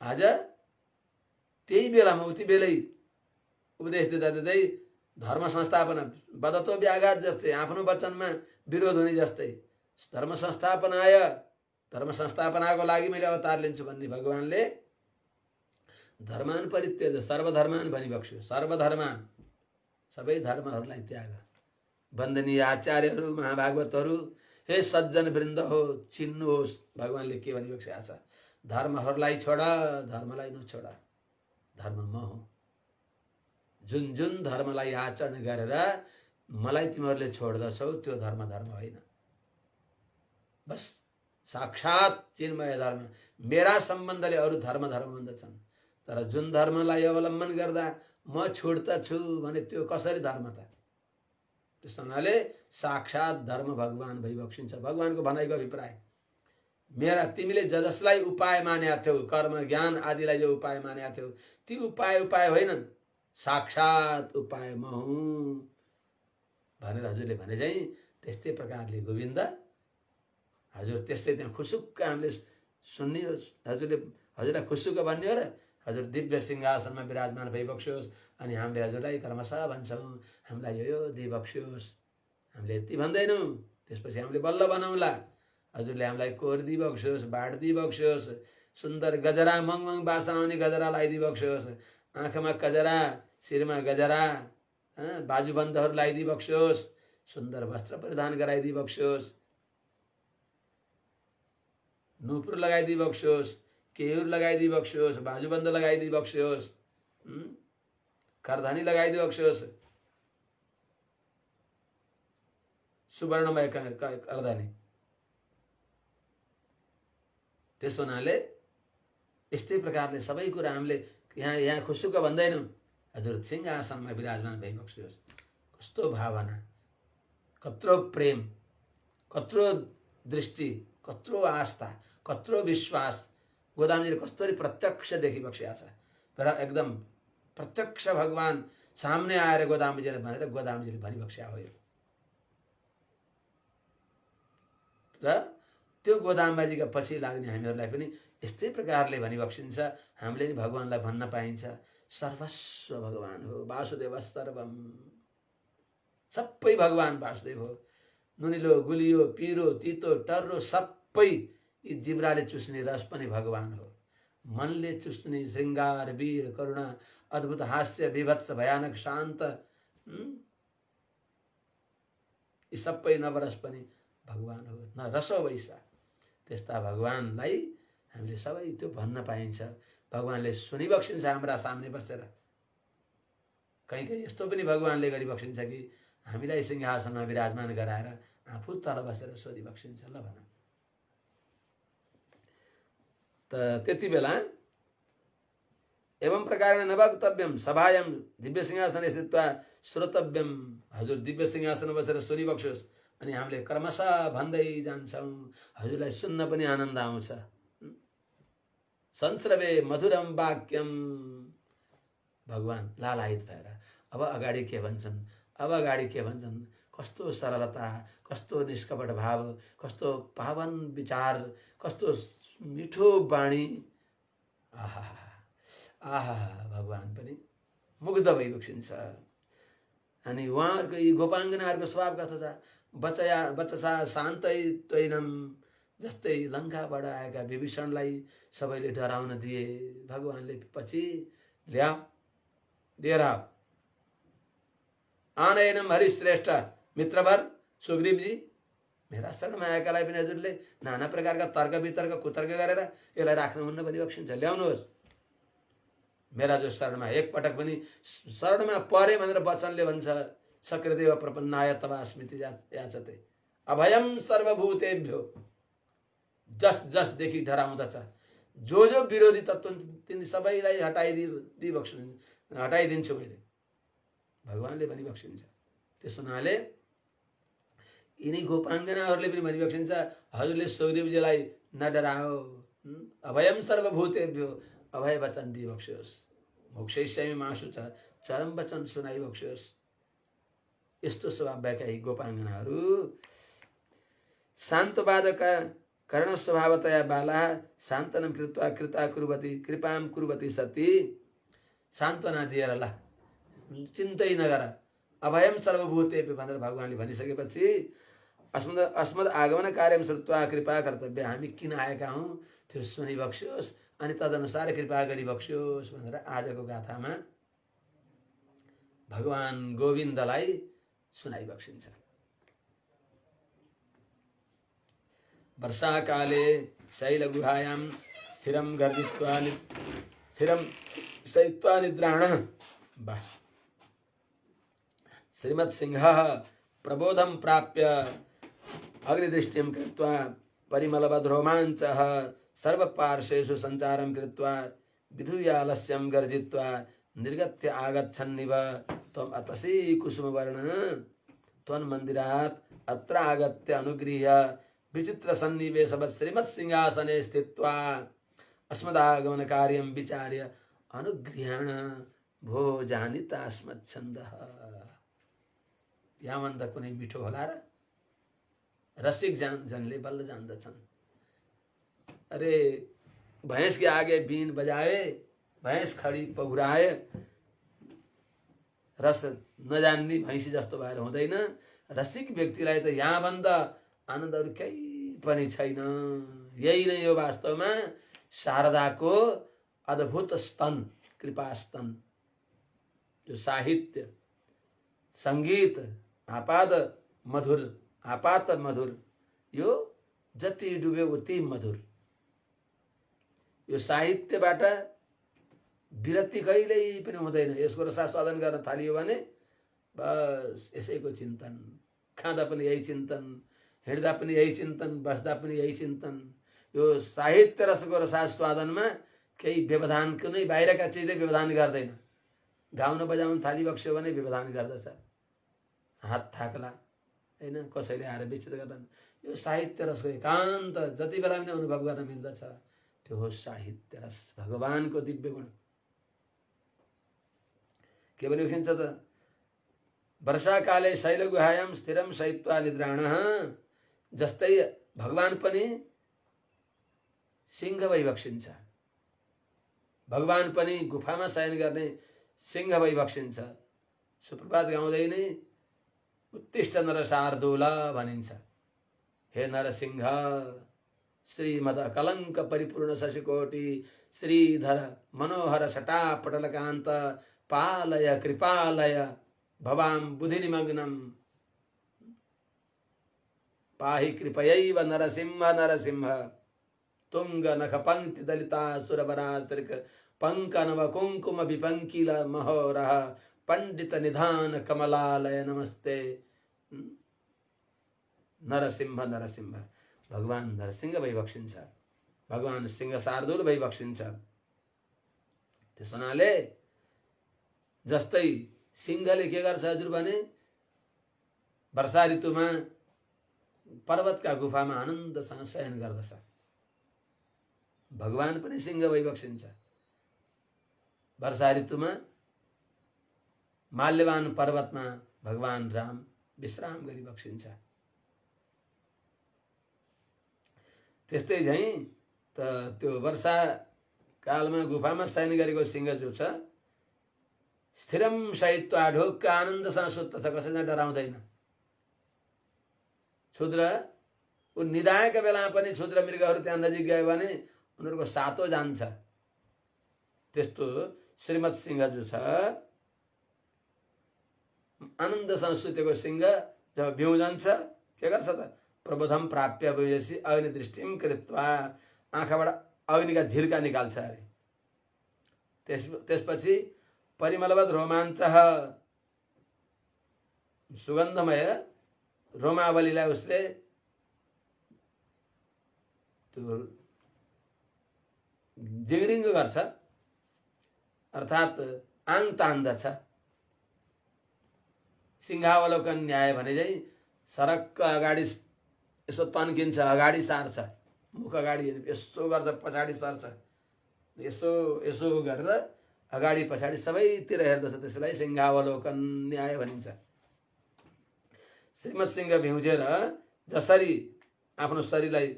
आज त्यही बेलामा उति बेलै उपदेश दिँदा दिँदै धर्म संस्थापना बदतो व्याघात जस्तै, आफ्नो वचनमा विरोध हुने जस्तै, धर्म संस्थापनाय, धर्म संस्थापनाको लागि मैले अवतार लिन्छु भन्ने भगवानले धर्मान परित्यज सर्वधर्मान भनिबक्स्यो। सर्वधर्मान, सबै धर्महरूलाई त्याग। वन्दनीय आचार्यहरू, महाभागवतहरू, हे सज्जन वृन्द हो, चिन्नुहोस् भगवानले के भनिबक्सेको छ। धर्महरूलाई छोड, धर्मलाई नछोड। धर्म म हो। जुन जुन धर्मलाई आचरण गरेर मलाई तिमीहरूले छोड्दछौ त्यो धर्म धर्म होइन। बस साक्षात चिन्मय धर्म, मेरा सम्बन्धले अरू धर्म धर्म भन्दछन्, तर जुन धर्मलाई अवलम्बन गर्दा म छुट्दछु भने त्यो कसरी धर्म त? त्यस हुनाले साक्षात धर्म भगवान भइबक्सिन्छ। भगवानको भनाइको अभिप्राय, मेरा तिमीले जसलाई उपाय मानेका थियौ, कर्म ज्ञान आदिलाई जो उपाय मानेका थियौ, ती उपाय होइनन्, साक्षात उपाय म हुँ भनेर हजुरले भने चाहिँ त्यस्तै प्रकारले गोविन्द हजुर त्यस्तै त्यहाँ खुसुक्क हामीले सुन्ने हो। हजुरलाई खुसुक्क भन्ने हो र? हजुर दिव्य सिंहासनमा विराजमान भइबक्स्योस् अनि हामीले हजुरलाई क्रमशः भन्छौँ हामीलाई यो दिइबक्स्योस्। हामीले यति भन्दैनौँ, त्यसपछि हामीले बल्ल बनाउँला। हजुरले हामीलाई कोर दिइबक्स्योस्, बाट दिइबक्स्योस्, सुन्दर गजरा मङमङ बासना आउने गजरा लगाइदिइबक्स्योस्, आँखामा गजरा, शिरमा गजरा, बाजुबन्धहरू लगाइदिइबक्स्योस्, सुन्दर वस्त्र परिधान गराइदिइबक्स्योस्, नुपुर लगाइदिइबक्स्योस्, केयूर लगाइदिइबक्स्योस्, बाजुबन्ध लगाइदिइबक्स्योस्, करधनी लगाइदिइबक्स्योस्, सुवर्णमय करधनी। त्यसो हुनाले यस्तै प्रकारले सबै कुरा हामीले यहाँ खुसुक्क भन्दैनौँ। हजुर सिंहासनमा विराजमान भइबक्स्योस्। कस्तो भावना, कत्रो प्रेम, कत्रो दृष्टि, कत्रो आस्था, कत्रो विश्वास गोदामजीले कस्तरी प्रत्यक्ष देखिबक्सेका छ। तर एकदम प्रत्यक्ष भगवान सामने आएर गोदामजीले भनेर गोदामजीले भनिबक्सेका हो। र त्यो गोदामबाजीका पछि लाग्ने हामीहरूलाई पनि यस्तै प्रकारले भनिबक्सिन्छ। हामीले नि भगवानलाई भन्न पाइन्छ सर्वस्व भगवान हो, वासुदेव सर्वम, सबै भगवान वासुदेव हो। नुनिलो गुलियो पिरो तितो टर्रो सबै यी जिब्राले चुस्ने रस पनि भगवान हो। मनले चुस्ने श्रृङ्गार वीर करुणा अद्भुत हास्य विभत्स भयानक शान्त यी सबै नवरस पनि भगवान हो। न रसो वैसा, त्यस्ता भगवानलाई हामीले सबै त्यो भन्न पाइन्छ। भगवानले सुनिबक्सिन्छ हाम्रा सामने बसेर। कहीँ कहीँ यस्तो पनि भगवानले गरिबक्सिन्छ कि हामीलाई सिंहासनमा विराजमान गराएर आफू तल बसेर सोधिबक्सिन्छ। ल भन त त्यति बेला एवं प्रकार न वक्तव्यम सभायाम दिव्य सिंहासन स्थित्वा श्रोतव्यम। हजुर दिव्य सिंहासन बसेर सुनिबक्स्योस् अनि हामीले क्रमशः भन्दै जान्छौँ। हजुरलाई सुन्न पनि आनन्द आउँछ। संस्रवे मधुरम वाक्यम, भगवान लालायित भएर अब अगाडि के भन्छन्, अब अगाडि के भन्छन्, कस्तो सरलता, कस्तो निष्कपट भाव, कस्तो पावन विचार, कस्तो मिठो बाणी। आहा, आहा भगवान पनि मुग्ध भइबक्सिन्छ। अनि उहाँहरूको यी गोपाङ्गनाहरूको स्वभाव कस्तो छ? बच्चा शान्तै तैनम, जस्तै लङ्काबाट आएका विभीषणलाई सबैले डराउन दिए, भगवानले पछि ल्याऊ लिएर आओ। आनयनम हरिश्रेष्ठ मित्रवर सुग्रीवजी, मेरा शरणमा आएकालाई पनि हजुरले नाना प्रकारका तर्क वितर्क कुतर्क गरेर यसलाई राख्नुहुन्न भनी बक्सिन्छ। ल्याउनुहोस्, मेरा जो शरणमा एकपटक पनि शरणमा परे भनेर वचनले भन्छ, सक्रियदेव प्रपन्नाय तवा स्मृति याचते अभयम सर्वभूतेभ्यो। जस जसदेखि डराउँदछ, जो जो विरोधी तत्व तिनी सबैलाई हटाइदिन्छु मैले, भगवानले भनिबक्सिन्छ। त्यसो हुनाले यिनी गोपाङ्गनाहरूले पनि भनिबक्सिन्छ, हजुरले सुग्रीवजीलाई नडराओ, अभयम सर्वभूतेभ्यो, अभय वचन दिइबक्सियोस्, मोक्षयिष्यामि मा शुचः, चरम वचन सुनाइबक्सियोस्। यस्तो स्वभाव भएका यी गोपाङ्गनाहरू शान्तवादका कर्ण स्वभावतया बाला शान्तनं कृत्वा कृता कुर्वती कृपाम कुर्वती सती, सान्त्वना दिएर ल चिन्तै नगर, अभयम सर्वभूतेभ्यो भनेर भगवानले भनिसकेपछि अस्मद आगमन कार्यम श्रुत्वा कृपा कर्तव्य, हामी किन आएका हौँ त्यो सुनिबक्सियोस् अनि तदनुसार कृपा गरिबक्सियोस् भनेर आजको गाथामा भगवान गोविन्दलाई सुनाइबक्सिन्छ। वर्षाकाले शैलगुहायां स्थिरं शयित्वा निद्राणः श्रीमत्सिंहः प्रबोधं प्राप्य अग्निदृष्टिं कृत्वा परिमलवद्रोमाञ्चः सर्वपार्श्वेषु सञ्चारं कृत्वा विधूयालस्यं गर्जित्वा निर्गत्य आगच्छन्निव त्वम् अतसी कुसुमवर्ण त्वन्मन्दिरात् अत्र आगत्य अनुगृह्य विचित्र सन्निवेशवत् श्रीमत्सिंहासने स्थित्वा अस्मदागमन कार्यं विचार्य अनुगृह्ण भो जानिता अस्मच्छन्दः। याभन्दा कुनै मिठो होला र? रसिक जनले बल्ल जान्दछन्। अरे भैंस के आगे बीन बजाए, भैंस खड़ी पहुराए, रस नजान्ने भैंसी जस्तो भएर हुँदैन। रसिक व्यक्तिलाई त यहाँभन्दा आनन्द अरू केही पनि छैन। यही नै हो वास्तवमा शारदाको अद्भुत स्तन, कृपा स्तन। जो साहित्य संगीत आपात मधुर, यो जति डुब्यो उति मधुर। यो साहित्यबाट विरक्ति कहिल्यै पनि हुँदैन। यसको रसास्वादन गर्न थालियो भने बस यसैको चिन्तन, खाँदा पनि यही चिन्तन, हिँड्दा पनि यही चिन्तन, बस्दा पनि यही चिन्तन। यो साहित्य रसको रसास्वादनमा केही व्यवधान, कुनै बाहिरका चिजले व्यवधान गर्दैन। गाउन बजाउन थालिबक्स्यो भने व्यवधान गर्दछ, हात थाक्ला हैन, कसैले आएर विचित गर्दैन। यो साहित्य रसको एकान्त जति बेला पनि अनुभव गर्न मिल्दछ, त्यो हो साहित्य रस, भगवानको दिव्य गुण। के भने लेखिन्छ त, वर्षाकाले शैलगुहायां स्थिरं शयित्वा निद्राणः, जस्तै भगवान पनि सिंह भइबक्सिन्छ। भगवान पनि गुफामा शयन गर्ने सिंह भइबक्सिन्छ। सुप्रभात गाउँदै नै उत्तिष्ठ नरशार्दूल भनिन्छ। हे नरसिंह, श्रीमद कलंक परिपूर्ण शशिकोटि श्रीधर मनोहर सटापटलकान्त पालय कृपालय भवाम बुधि निमग्नम पाहि कृपयैव नरसिंह नरसिंह तुंग नख पंक्ति दलिता सुरवरासृक पंकनव कुंकुम विपंकिल महोरह पंडित निधान कमलालय नमस्ते। नरसिंह नरसिंह, भगवान नरसिंह भइबक्सिन्छ, भगवान सिंह शार्दूल भइबक्सिन्छ। त्यस हुनाले जस्तै सिंहले के गर्छ हजुर भने, वर्षा ऋतुमा पर्वतका गुफामा आनन्दसँग शयन गर्दछ। भगवान पनि सिंह भइबक्सिन्छ। वर्षा ऋतुमा माल्यवान पर्वतमा भगवान राम विश्राम गरिबक्सिन्छ। त्यस्तै झैं त त्यो वर्षाका कालमा गुफामा शयन गरेको सिंह जो छ स्थिरम सहित्वा ढोक्क आनन्दसँग सुत्त छ, कसैलाई डराउँदैन। क्षुद्र ऊ निदाएका बेलामा पनि क्षुद्र मृगहरू त्यहाँ नजिक गयो भने उनीहरूको सातो जान्छ। त्यस्तो श्रीमत सिंह जो छ, आनन्दसँग सुतेको सिंह जब बिउ जान्छ के गर्छ त? प्रबोधम प्राप्य भएपछि अग्नि दृष्टिम कृत्वा, आँखाबाट अग्निका झिर्का निकाल्छ अरे। त्यसपछि परिमलवद रोमाञ्च, सुगन्धमय रोमावलीलाई उसले त्यो जिङ्रिङ्ग गर्छ, अर्थात् आङ तान्दछ। सिंहावलोकन न्याय भने चाहिँ सरक्क अगाडि यसो तन्किन्छ, अगाडि सार्छ, मुख अगाडि यसो गर्छ, पछाडि सर्छ, यसो यसो गरेर अगाडि पछाडि सबैतिर हेर्दछ, त्यसलाई सिंहावलोकन न्याय भनिन्छ। श्रीमत सिंह भिउजेर जसरी आफ्नो शरीरलाई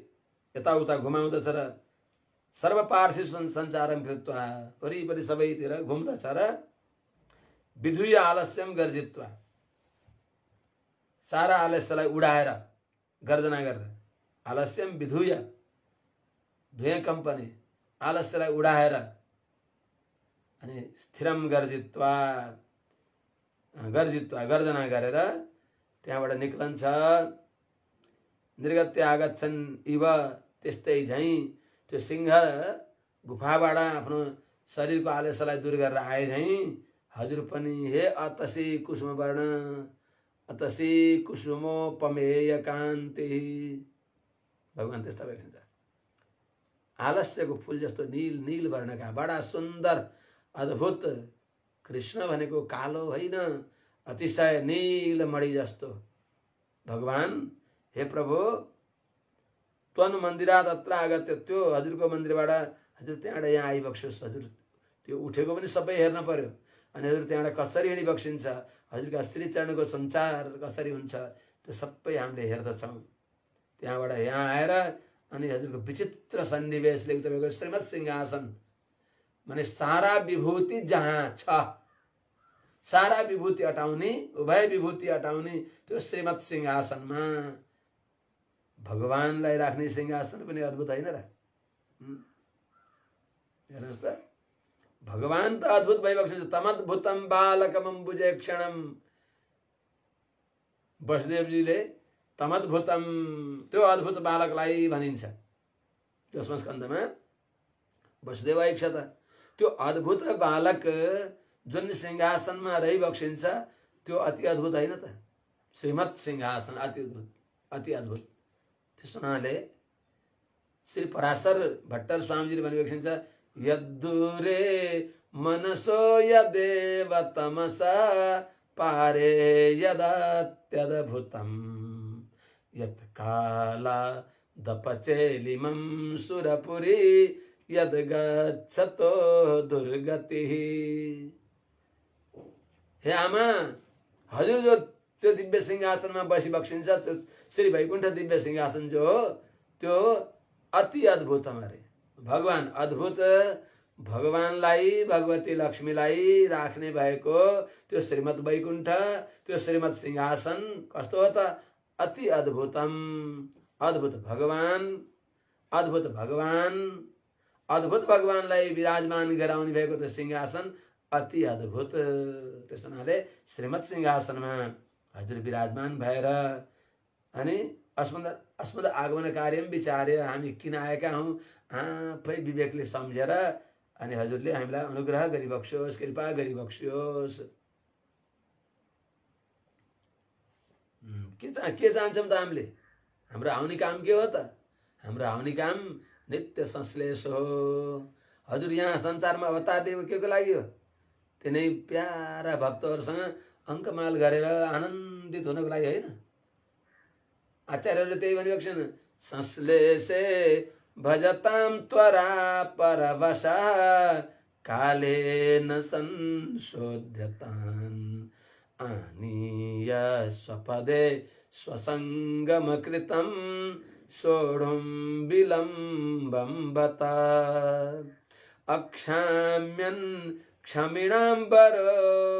यताउता घुमाउँदछ र सर्वपार्श्व सञ्चारम कृत्वा, वरिपरि सबैतिर घुम्दछ र विधुय आलस्यम गर्जित्वा, सारा आलस्यलाई उडाएर गर्जना गरेर, आलस्यम विधुय धुएँ कम्पनी, आलस्यलाई उडाएर अनि स्थिरम गर्जित्वा, गर्जना गरेर त्यहाँबाट निक्लन्छ। निर्गत्य आगच्छन् इव, त्यस्तै झैँ त्यो सिंह गुफाबाट आफ्नो शरीरको आलस्यलाई दूर गरेर आए झैँ हजुर पनि हे अतसी कुसुमवर्ण, अतसी कुसुमोपमेय कान्ति, भगवान त्यस्ता भइन्छ। आलस्यको फुल जस्तो नील नील वर्णका, बडा सुन्दर अद्भुत। कृष्ण भनेको कालो होइन, अतिशय नील मणि जस्तो। भगवान हे प्रभु त्वनु मन्दिरात अत्र आगत्य, त्यो हजुरको मन्दिरबाट हजुर त्यहाँबाट यहाँ आइबक्सियोस्। हजुर त्यो उठेको पनि सबै हेर्न पर्यो, अनि हजुर त्यहाँबाट कसरी हिँडिबक्सिन्छ, हजुरका श्रीचरणको सञ्चार कसरी हुन्छ, त्यो सबै हामीले हेर्दछौँ। त्यहाँबाट यहाँ आएर अनि हजुरको विचित्र सन्निवेशले तपाईँको श्रीमत सिंहासन माने सारा विभूति जहाँ छ, सारा विभूति हटाउने, उभय विभूति हटाउने त्यो श्रीमत सिंहासनमा भगवानलाई राख्ने सिंहासन पनि अद्भुत होइन र? हेर्नुहोस् त, भगवान त अद्भुत भइबक्सिन्छ। तमद्भुतम बालकमं बुझे क्षणम, वसुदेवजीले तमद्भुतम, त्यो अद्भुत बालकलाई भनिन्छ। दशम स्कन्धमा वसुदेव आइक्ष त, त्यो अद्भुत बालक जुन सिंहासनमा रहिबक्सिन्छ त्यो अति अद्भुत होइन त? श्रीमत सिंहासन अति अद्भुत, अति अद्भुत। त्यस हुनाले श्री पराशर भट्टर स्वामीजीले भनिबक्सिन्छ, यद्दूरे मनसो यदेव तमसा पारे यदत्यद्भुतम् यत् काला दपचेलिमं सुरपुरी यद गच्छतो दुर्गतिः। हे आमा, हजुर जो त्यो दिव्य सिंहासनमा बसिबक्सिन्छ, श्री वैकुण्ठ दिव्य सिंहासन जो हो त्यो अति अद्भुत हमारे भगवान अद्भुत। भगवानलाई भगवती लक्ष्मीलाई राख्ने भएको त्यो श्रीमत वैकुण्ठ, त्यो श्रीमत सिंहासन कस्तो हो त? अति अद्भुतम, अद्भुत भगवान, अद्भुत भगवान, अद्भुत भगवानलाई विराजमान गराउने भएको त्यो सिंहासन अति अद्भुत। त्यस हुनाले श्रीमत सिंहासनमा हजुर विराजमान भएर अनि अस्मद आगमन कार्यम विचार्य हामी किन आएका हौँ आफै विवेकले सम्झेर अनि हजुरले हामीलाई अनुग्रह गरिबक्स्योस्, कृपा गरिबक्स्योस्। के चाहन्छौँ त हामीले? हाम्रो आउने काम के हो त? हाम्रो आउने काम नित्य संश्लेष हो। हजुर यहाँ संसारमा अवतार दिएको के को लागि हो? तिनै प्यारा भक्तहरूसँग अङ्कमाल गरेर आनन्दित हुनको लागि होइन? आचार्यहरूले त्यही भनिबक्छन्, संश्लेषे भजताम त्वरा परवशा कालेन संशोध्यतान् आनीय स्वपदे स्वसंगमकृतं सोढुं विलम्बं बता। अक्षाम्यन् क्षमिणाम्बरो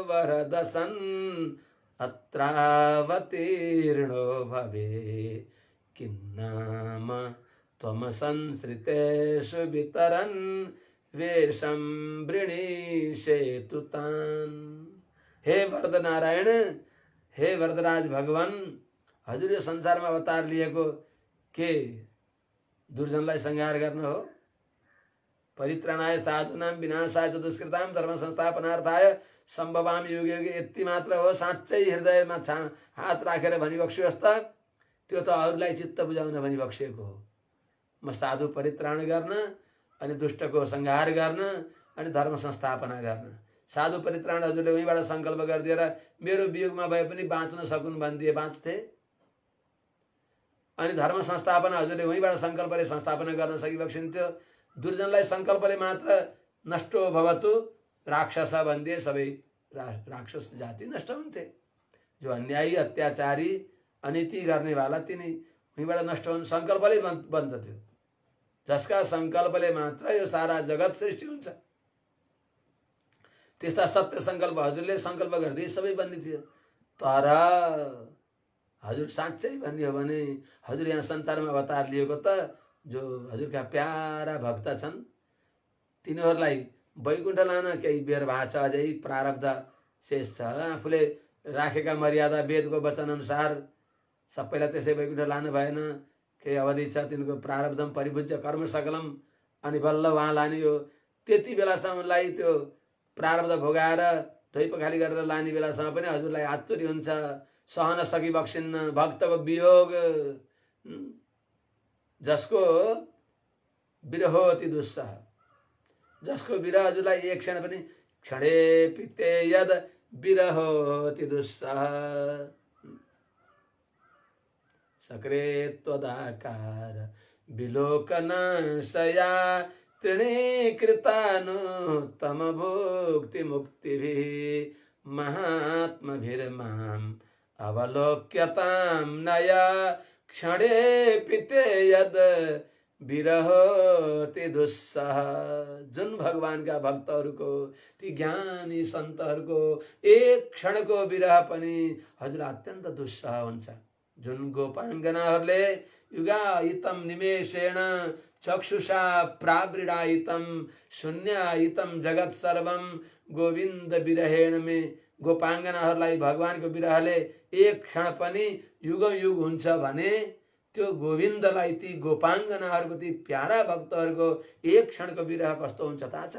वरदसन् अत्रावतीर्णो भवे किन्नाम त्वमसंसृतेषु वितरन् वेशं वृणीषेतु तान्। हे वरद नारायण, हे वरदराज भगवान, हजुर यो संसारमा अवतार लिएको के दुर्जनलाई संहार गर्न हो? परित्राणाय साधूनां विनाशाय च दुष्कृतां धर्म संस्थापनार्थाय सम्भवामि युगे युगे, यति मात्र हो। साँच्चै हृदयमा हात राखेर भनिबक्सियोस् त त्यो त अरूलाई चित्त बुझाउन भनिबक्सिएको हो। म साधु परित्राण गर्न अनि दुष्टको संहार गर्न अनि धर्म संस्थापना गर्न। साधु परित्राण हजुरले उहीबाट संकल्प गरिदिएर मेरो वियोगमा भए पनि बाँच्न सकुन् भनिदिए बाँच्थे। अनि धर्म संस्थापना हजुरले उहीबाट संकल्पले संस्थापना गर्न सकिबक्सिन्थ्यो। दुर्जनलाई संकल्पले मात्र नष्टो भवतु राक्षस भनिदिए सबै राक्षस जाति नष्ट हुन्थे। जो अन्यायी अत्याचारी अनीति गर्नेवाला तिनी उहीबाट नष्ट हुन्, संकल्पले बन्दथ्यो। जसका संकल्पले मात्र यो सारा जगत सृष्टि हुन्छ। त्यस्ता सत्य संकल्प हजुरले संकल्प गर्दै सबै बन्दी थियो। तर हजुर साँच्चै भन्ने हो भने हजुर यहाँ संसारमा अवतार लिएको त जो हजुरका प्यारा भक्त छन् तिनीहरूलाई वैकुण्ठ लान केही बेर भएको छ, अझै प्रारब्ध शेष छ। आफूले राखेका मर्यादा वेदको वचन अनुसार सबैलाई त्यसै वैकुण्ठ लानु भएन, केही अवधि छ। तिनको प्रारब्धम परिभुज्य कर्म सकलम, अनि बल्ल वहाँ लाने हो। त्यति बेलासम्मलाई त्यो प्रारब्ध भोगाएर धोइपखाली गरेर लाने बेलासम्म पनि हजुरलाई आतुरी हुन्छ, सहन सकिबक्सिन्न भक्तको वियोग। जसको विरह अति दुस्सह, जसको विरह हजुरलाई एक क्षण पनि क्षणे पिते यद विरह अति दुस्सह सक्रे त्वदाकार विलोकनाशया तृणीकृतानुत्तम भुक्ति मुक्तिभिः महात्मभिर्माम् अवलोक्यतां नया क्षणे पिते यद विरहोति दुस्सह। जुन भगवानका भक्तहरूको, ती ज्ञानी सन्तहरूको एक क्षणको विरह पनि हजुर अत्यन्त दुस्सह हुन्छ। जुन गोपाङ्गनाहरूले युगायितं निमेषेण चक्षुषा प्रावृणायितं शून्यायितं जगत सर्वं गोविन्द विरहेण में, गोपाङ्गनाहरूलाई भगवानको विरहले एक क्षण पनि युग युग हुन्छ भने त्यो गोविन्दलाई, ती गोपाङ्गनाहरूको, ती प्यारा भक्तहरूको एक क्षणको विरह कस्तो हुन्छ थाहा छ?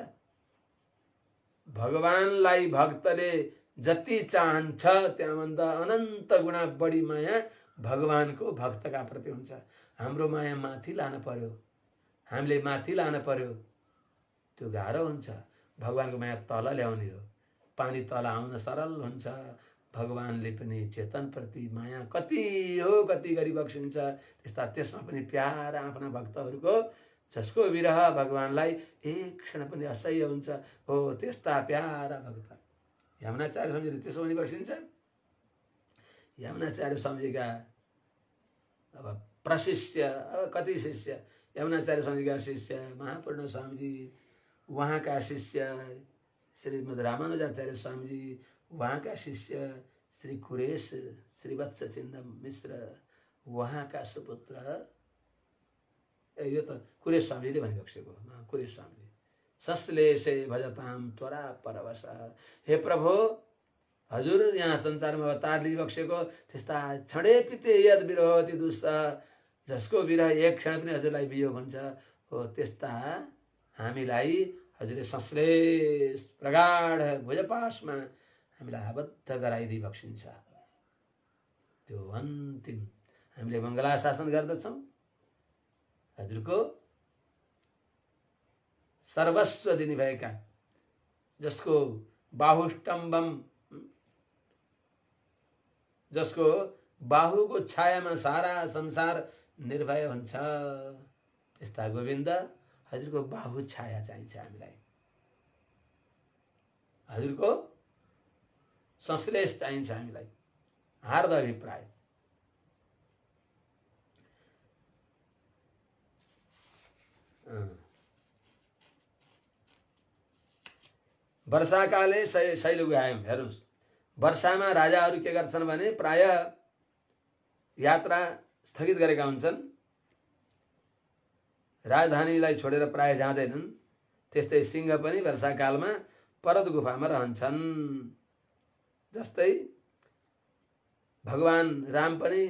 भगवानलाई भक्तले जति चाहन्छ त्यहाँभन्दा अनन्त गुणा बढी माया भगवानको भक्तका प्रति हुन्छ। हाम्रो माया माथि लान पर्यो, हामीले माथि लान पर्यो, त्यो गाह्रो हुन्छ। भगवानको माया तल ल्याउने हो। पानी तल आउन सरल हुन्छ। भगवानले पनि चेतन प्रति माया कति हो कति गरी बक्सिन्छ। त्यस्ता त्यसमा पनि प्यारा आफ्ना भक्तहरूको जसको विरह भगवानलाई एक क्षण पनि असह्य हुन्छ, हो त्यस्ता प्यारा भक्त यमुनाचार्य स्वामीले त्यसो भनी बक्सिन्छ। यमुनाचार्य स्वामीका अब प्रशिष्य, अब कति शिष्य, यमुनाचार्य स्वामीका शिष्य महापूर्ण स्वामीजी, उहाँका शिष्य श्रीमद् रामानुजाचार्य स्वामीजी, उहाँका शिष्य श्री कुरेश श्रीवत्स चिन्दम मिश्र, उहाँका सुपुत्र, यो त कुरेश स्वामीले भनिबक्सेको कुरेश स्वामीले, सश्लेषे भजताम त्वरा परवश। हे प्रभु, हजुर यहाँ संसारमा अवतार लिइबक्सेको त्यस्ता क्षणे पिते यद विरहोति दुस्सह, जसको विरह एक क्षण पनि हजुरलाई वियोग हुन्छ, हो त्यस्ता हामीलाई हजुरले संश्लेष प्रगाढ भुजपासमा हामीलाई आबद्ध गराइदिई बक्सिन्छ। त्यो अन्तिम हामीले मङ्गलाशासन गर्दछौँ। हजुरको सर्वस्व दिने भएका, जसको बाहुष्टम्बम, जसको बाहुको छायामा सारा संसार निर्भय हुन्छ, त्यस्ता गोविन्द हजुरको बाहु छाया चाहिन्छ हामीलाई। हजुरको संश्लेष चाहिन्छ हामीलाई। हार्द अभिप्राय। वर्षाकाले शैलुगायम। हेर्नुहोस्, वर्षामा राजाहरू के गर्छन् भने प्राय यात्रा स्थगित गरेका हुन्छन्, राजधानीलाई छोडेर प्राय जाँदैनन्। त्यस्तै सिंह पनि वर्षाकालमा पर्वत गुफामा रहन्छन्। जस्तै भगवान राम पनि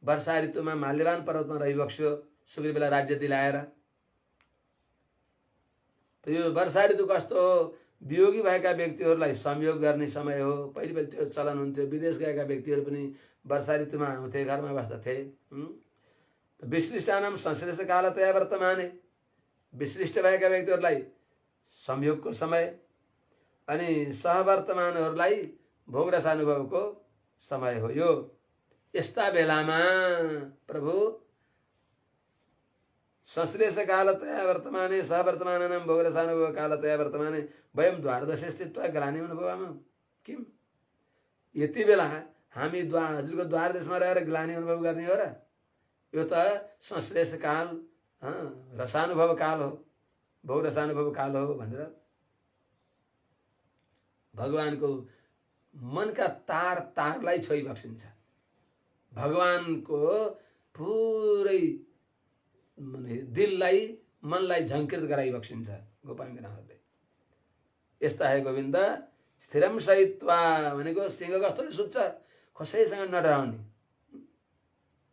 वर्षा ऋतुमा माल्यवान पर्वतमा रहिबक्स्यो सुग्रीवलाई राज्य दिलाएर। त यो वर्षा ऋतु कस्तो हो? वियोगी भएका व्यक्तिहरूलाई संयोग गर्ने समय हो। पहिले त्यो चलन हुन्थ्यो। विदेश गएका व्यक्तिहरू पनि वर्षा ऋतुमा आउँथे, घरमा बस्दथे। विश्लिष्टानाम संश्लेष कालतया वर्तमाने, विश्लिष्ट भएका व्यक्तिहरूलाई संयोगको समय, अनि सहवर्तमानहरूलाई भोग रसानुभवको समय हो। यो यस्ता बेलामा प्रभु संश्लेष कालतया वर्तमाने सहवर्तमानानां भोग रसानुभव कालतया वर्तमाने वयं द्वारदशे स्थित्वा ग्लानिम् अनुभवामः। किम यति बेला हामी हजुरको द्वारदेशमा रहेर ग्लानि अनुभव गर्ने हो र? यो त संश्लेष काल, रसानुभव काल हो, भोग रसानुभव काल हो भनेर भगवानको मनका तारलाई छोइ बक्सिन्छ। भगवानको पुरै दिललाई, मनलाई झङ्कृत गराइ बक्सिन्छ गोपाङ्गनाहरूले। यस्ता है गोविन्द स्थिरम सहित्वा भनेको सिंह कस्तो सुत्छ, कसैसँग नडराउने।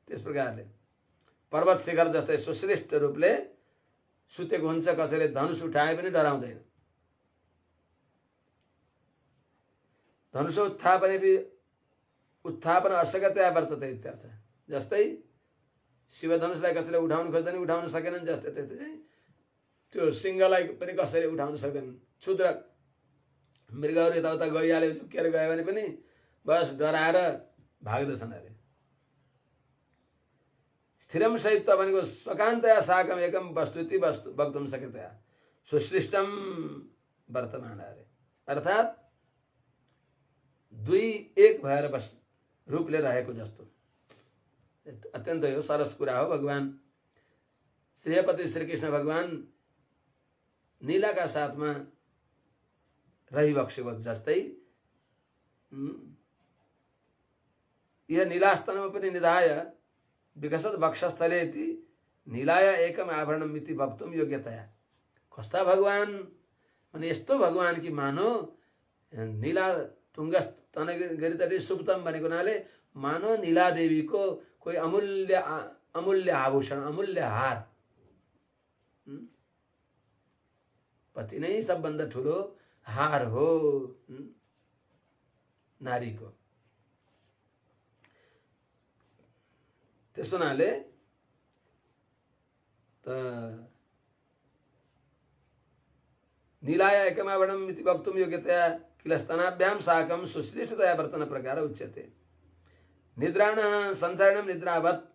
त्यस प्रकारले पर्वत शिखर जस्तै सुश्रेष्ठ रूपले सुतेको हुन्छ। कसैले धनुष उठाए पनि डराउँदैन। धनुष उत्थापन अशक्यतया वर्तते इत्यर्थ। जस्तै शिव धनुषलाई कसैले उठाउन खोज्दैन, उठाउन सकेनन्। जस्तै त्यस्तै चाहिँ त्यो सिंहलाई पनि कसैले उठाउन सक्दैन। क्षुद्र मृगहरू यताउता गइहाल्यो, झुक्किएर गयो भने पनि बस डराएर भाग्दछन् अरे। स्थिरम सहित्वा भनेको स्वकान्तया साकम एकम वस्तुति वक्तुम शक्यतया सुसृष्टम वर्तमान अरे। अर्थात् दुई एक भएर बस रूपले रहेको जस्तो। अत्यन्त यो सरस कुरा हो। भगवान श्रीपति श्रीकृष्ण भगवान नीलाका साथमा रहिबक्सेको जस्तै यह नीलास्तनमा पनि निधाय विकसत वक्षस्थलेति नीलाया एकम आभरणम मिति वक्तुम योग्यतया। कस्ता भगवान भने यस्तो भगवान कि मानो नीला तुंग स्तनगिरितटी सुप्तम भनेको हुनाले मानो नीला देवीको कोही अमूल्य आभूषण, अमूल्य हार। पति नै सबभन्दा ठुलो हार हो नारीको। त्यसो हुनाले नीलाया एकमावरणम मिति वक्तुम योग्यतया किल स्तनाभ्याम साकम सुश्रेष्ठतया वर्तन प्रकार उच्यते। निद्राण संसारणम निद्रावत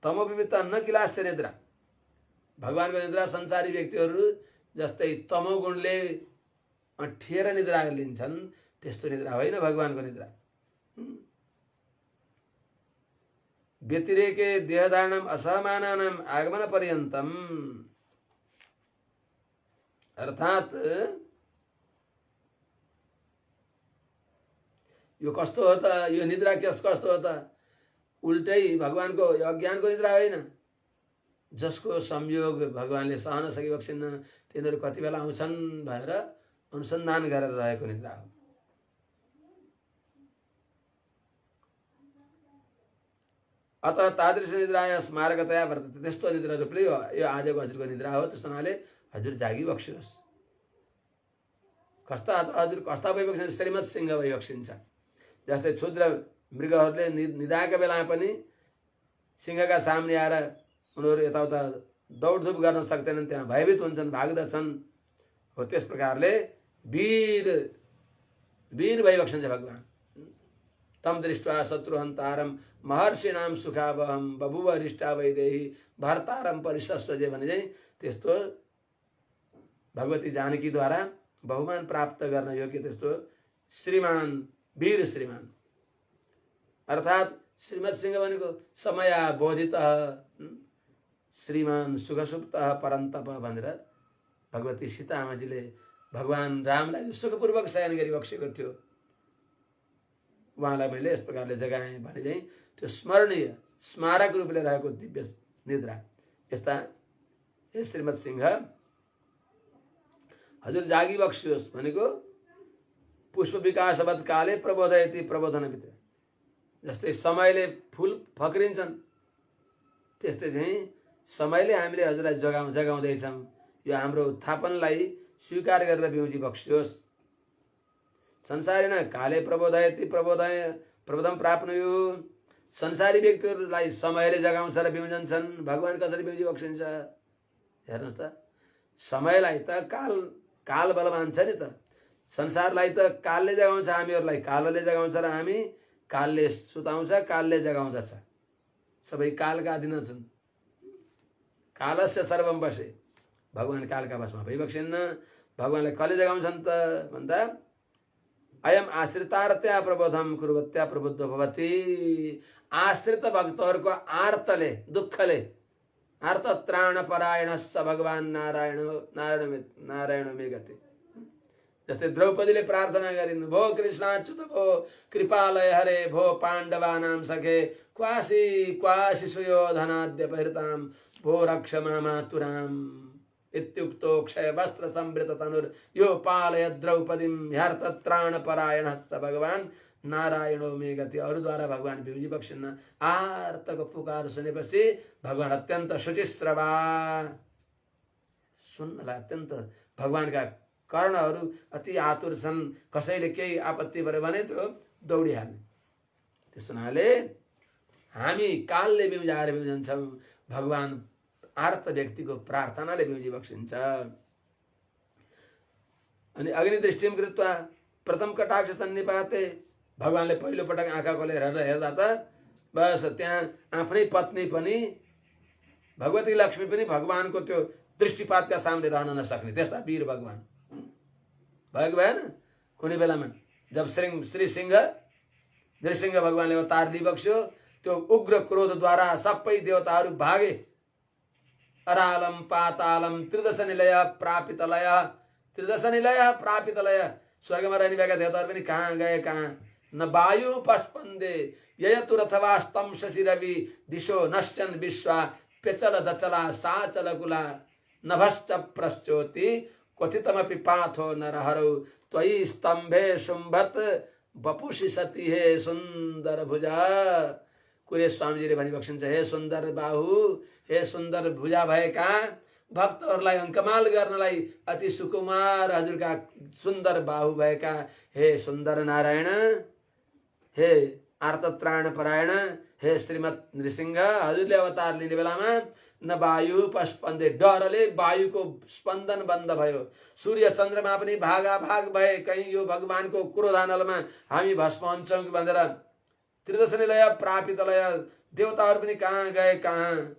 तमोविवित न किलास्य निद्रा। भगवानको निद्रा संसारी व्यक्तिहरू जस्तै तमोगुणले अठिएर निद्रा लिन्छन्, त्यस्तो निद्रा होइन भगवानको निद्रा। व्यतिरेके देहधारणम असहमानानाम आगमन पर्यन्तम। अर्थात् यो कस्तो हो त? यो निद्रा कस्तो हो त? उल्टै भगवानको अज्ञानको निद्रा होइन। जसको संयोग भगवानले सहन सकिबक्सिन्न तिनीहरू कति बेला आउँछन् भनेर अनुसन्धान गरेर रहेको निद्रा हो। अतः तादृश निद्राया स्मारकतया वर्तते। त्यस्तो निद्रा रूपले यो आजको हजुरको निद्रा हो। त्यस हुनाले हजुर जागिबक्सियोस्। कस्ता हजुर कस्ता भइबक्सिन्छ? श्रीमत सिंह भइबक्सिन्छ। जस्तै क्षुद्र मृगहरूले निदाएका बेलामा पनि सिंहका सामने आएर उनीहरू यताउता दौडधुप गर्न सक्दैनन्, त्यहाँ भयभीत हुन्छन्, भाग्दछन्। हो त्यस प्रकारले वीर भइबक्सिन्छ भगवान। तम दृष्ट्वा शत्रुहन्तारम महर्षिणाम सुखावहम बभुव हृष्टा वैदेही भर्तारम परिशस्वजे भने चाहिँ त्यस्तो भगवती जानकीद्वारा बहुमान प्राप्त गर्न योग्य त्यस्तो श्रीमान, वीर श्रीमान। अर्थात् श्रीमत सिंह भनेको समयाबोधित श्रीमान सुखसुप्त परन्तप भनेर भगवती सीता आमाजीले भगवान रामलाई सुखपूर्वक शयन गरी बक्सेको थियो। उहाँलाई मैले यस प्रकारले जगाएँ भने चाहिँ त्यो स्मरणीय स्मारक रूपले रहेको दिव्य निद्रा। यस्ता हे श्रीमत सिंह, हजुर जागी बक्सियोस् भनेको पुष्प विकासवत् काले प्रबोधयति प्रबोधनभित्र। जस्तै समयले फुल फक्रिन्छन् त्यस्तै चाहिँ समयले हामीले हजुरलाई जगाउँदैछौँ। यो हाम्रो उत्थापनलाई स्वीकार गरेर बिउजी बक्सियोस्। संसारिण काले प्रबोधयति प्रबोधम प्राप्नुयो। संसारी व्यक्तिहरूलाई समयले जगाउँछ र बिउजन्छन्। भगवान कसरी बिउजी बक्सिन्छ? हेर्नुहोस् त, समयलाई त काल बलवान छ नि त। संसारलाई त कालले जगाउँछ, हामीहरूलाई कालले जगाउँछ र हामी कालले सुताउँछ, कालले जगाउँदछ। सबै कालका अधीन छन्। कालस्य सर्वम बसे। भगवान कालका वशमा भइबक्सिन्न। भगवानले कसले जगाउँछन् त भन्दा अयम आश्रितार्त्या प्रबोधम कुर्वत्या प्रबुद्ध भवति। आश्रित भक्तहरूको आर्तले दुःखले आर्त त्राण परायणस्स भगवान नारायण मे गति। जस्तै द्रौपदीले प्रार्थना गरिन्, भो कृष्णाच्युत भो कृपालय हरे भो पाण्डवानां सखे क्वासी सुयोधनाद्य परिहृतां भो रक्ष मामातुराम् इत्युक्तो क्षय वस्त्र संवृत तनुर यो पालय द्रौपदीं ह्यर्थ त्राण परायणः स भगवान नारायणो मे गति। अरूद्वारा भगवान बिउजी बक्सिन्न। आर्तको पुकार सुनेपछि भगवान अत्यन्त शुचिश्रवा, सुन्नलाई अत्यन्त भगवानका कर्णहरू अति आतुर छन्। कसैले केही आपत्ति पर्यो भने त्यो दौडिहाल्ने। त्यस हुनाले हामी कालले बिउजाएर बिउजन्छौँ। भगवान आर्त व्यक्तिको प्रार्थनाले बिउजी बक्सिन्छ। अनि अग्निदृष्टिम कृत्वा प्रथम कटाक्ष सन्निपाते। भगवानले पहिलो पटक आँखा खोलेर हेर्दा त बस त्यहाँ आफ्नै पत्नी पनि भगवती लक्ष्मी पनि भगवानको त्यो दृष्टिपातका सामने रहन नसक्ने त्यस्ता वीर भगवान भएको भएन। कुनै बेलामा जब श्री नृसिंह भगवानले अवतार लिइबक्स्यो, त्यो उग्र क्रोधद्वारा सबै देवताहरू भागे। अरालम पातालम त्रिदश निलय प्रापितलय। स्वर्गमा रहनेका देवताहरू पनि कहाँ गए कहाँ। न वायु पस्पन्दे ययतुर अथवा स्तम शशि रवि दिशो नश्यन् विश्वा पेचल दचला साचल कुला नभश्च प्रश्चोति क्वथितमपि पाथो नरहरौ त्वयि स्तम्भे शुम्भत बपुषि सती हे सुन्दर भुजा। कुरे स्वामीजीले भनिबक्सिन्छ, हे सुन्दर बाहु, हे सुन्दर भुजा भएका भक्तहरूलाई अङ्कमाल गर्नलाई अति सुकुमार हजुरका सुन्दर बाहु भएका हे सुन्दर नारायण, हे आर्तत्राण परायण, हे श्रीमत नृसिंह, हजुरले अवतार लिने बेलामा न वायु पस्पन्दे, डरले वायुको स्पन्दन बन्द भयो। सूर्य चन्द्रमा पनि भागाभाग भए, कहीँ यो भगवानको क्रोधानलमा हामी भस्म हुन्छौँ कि भनेर। त्रिदश निलय प्रापितलय, देवताहरू पनि कहाँ गए कहाँ।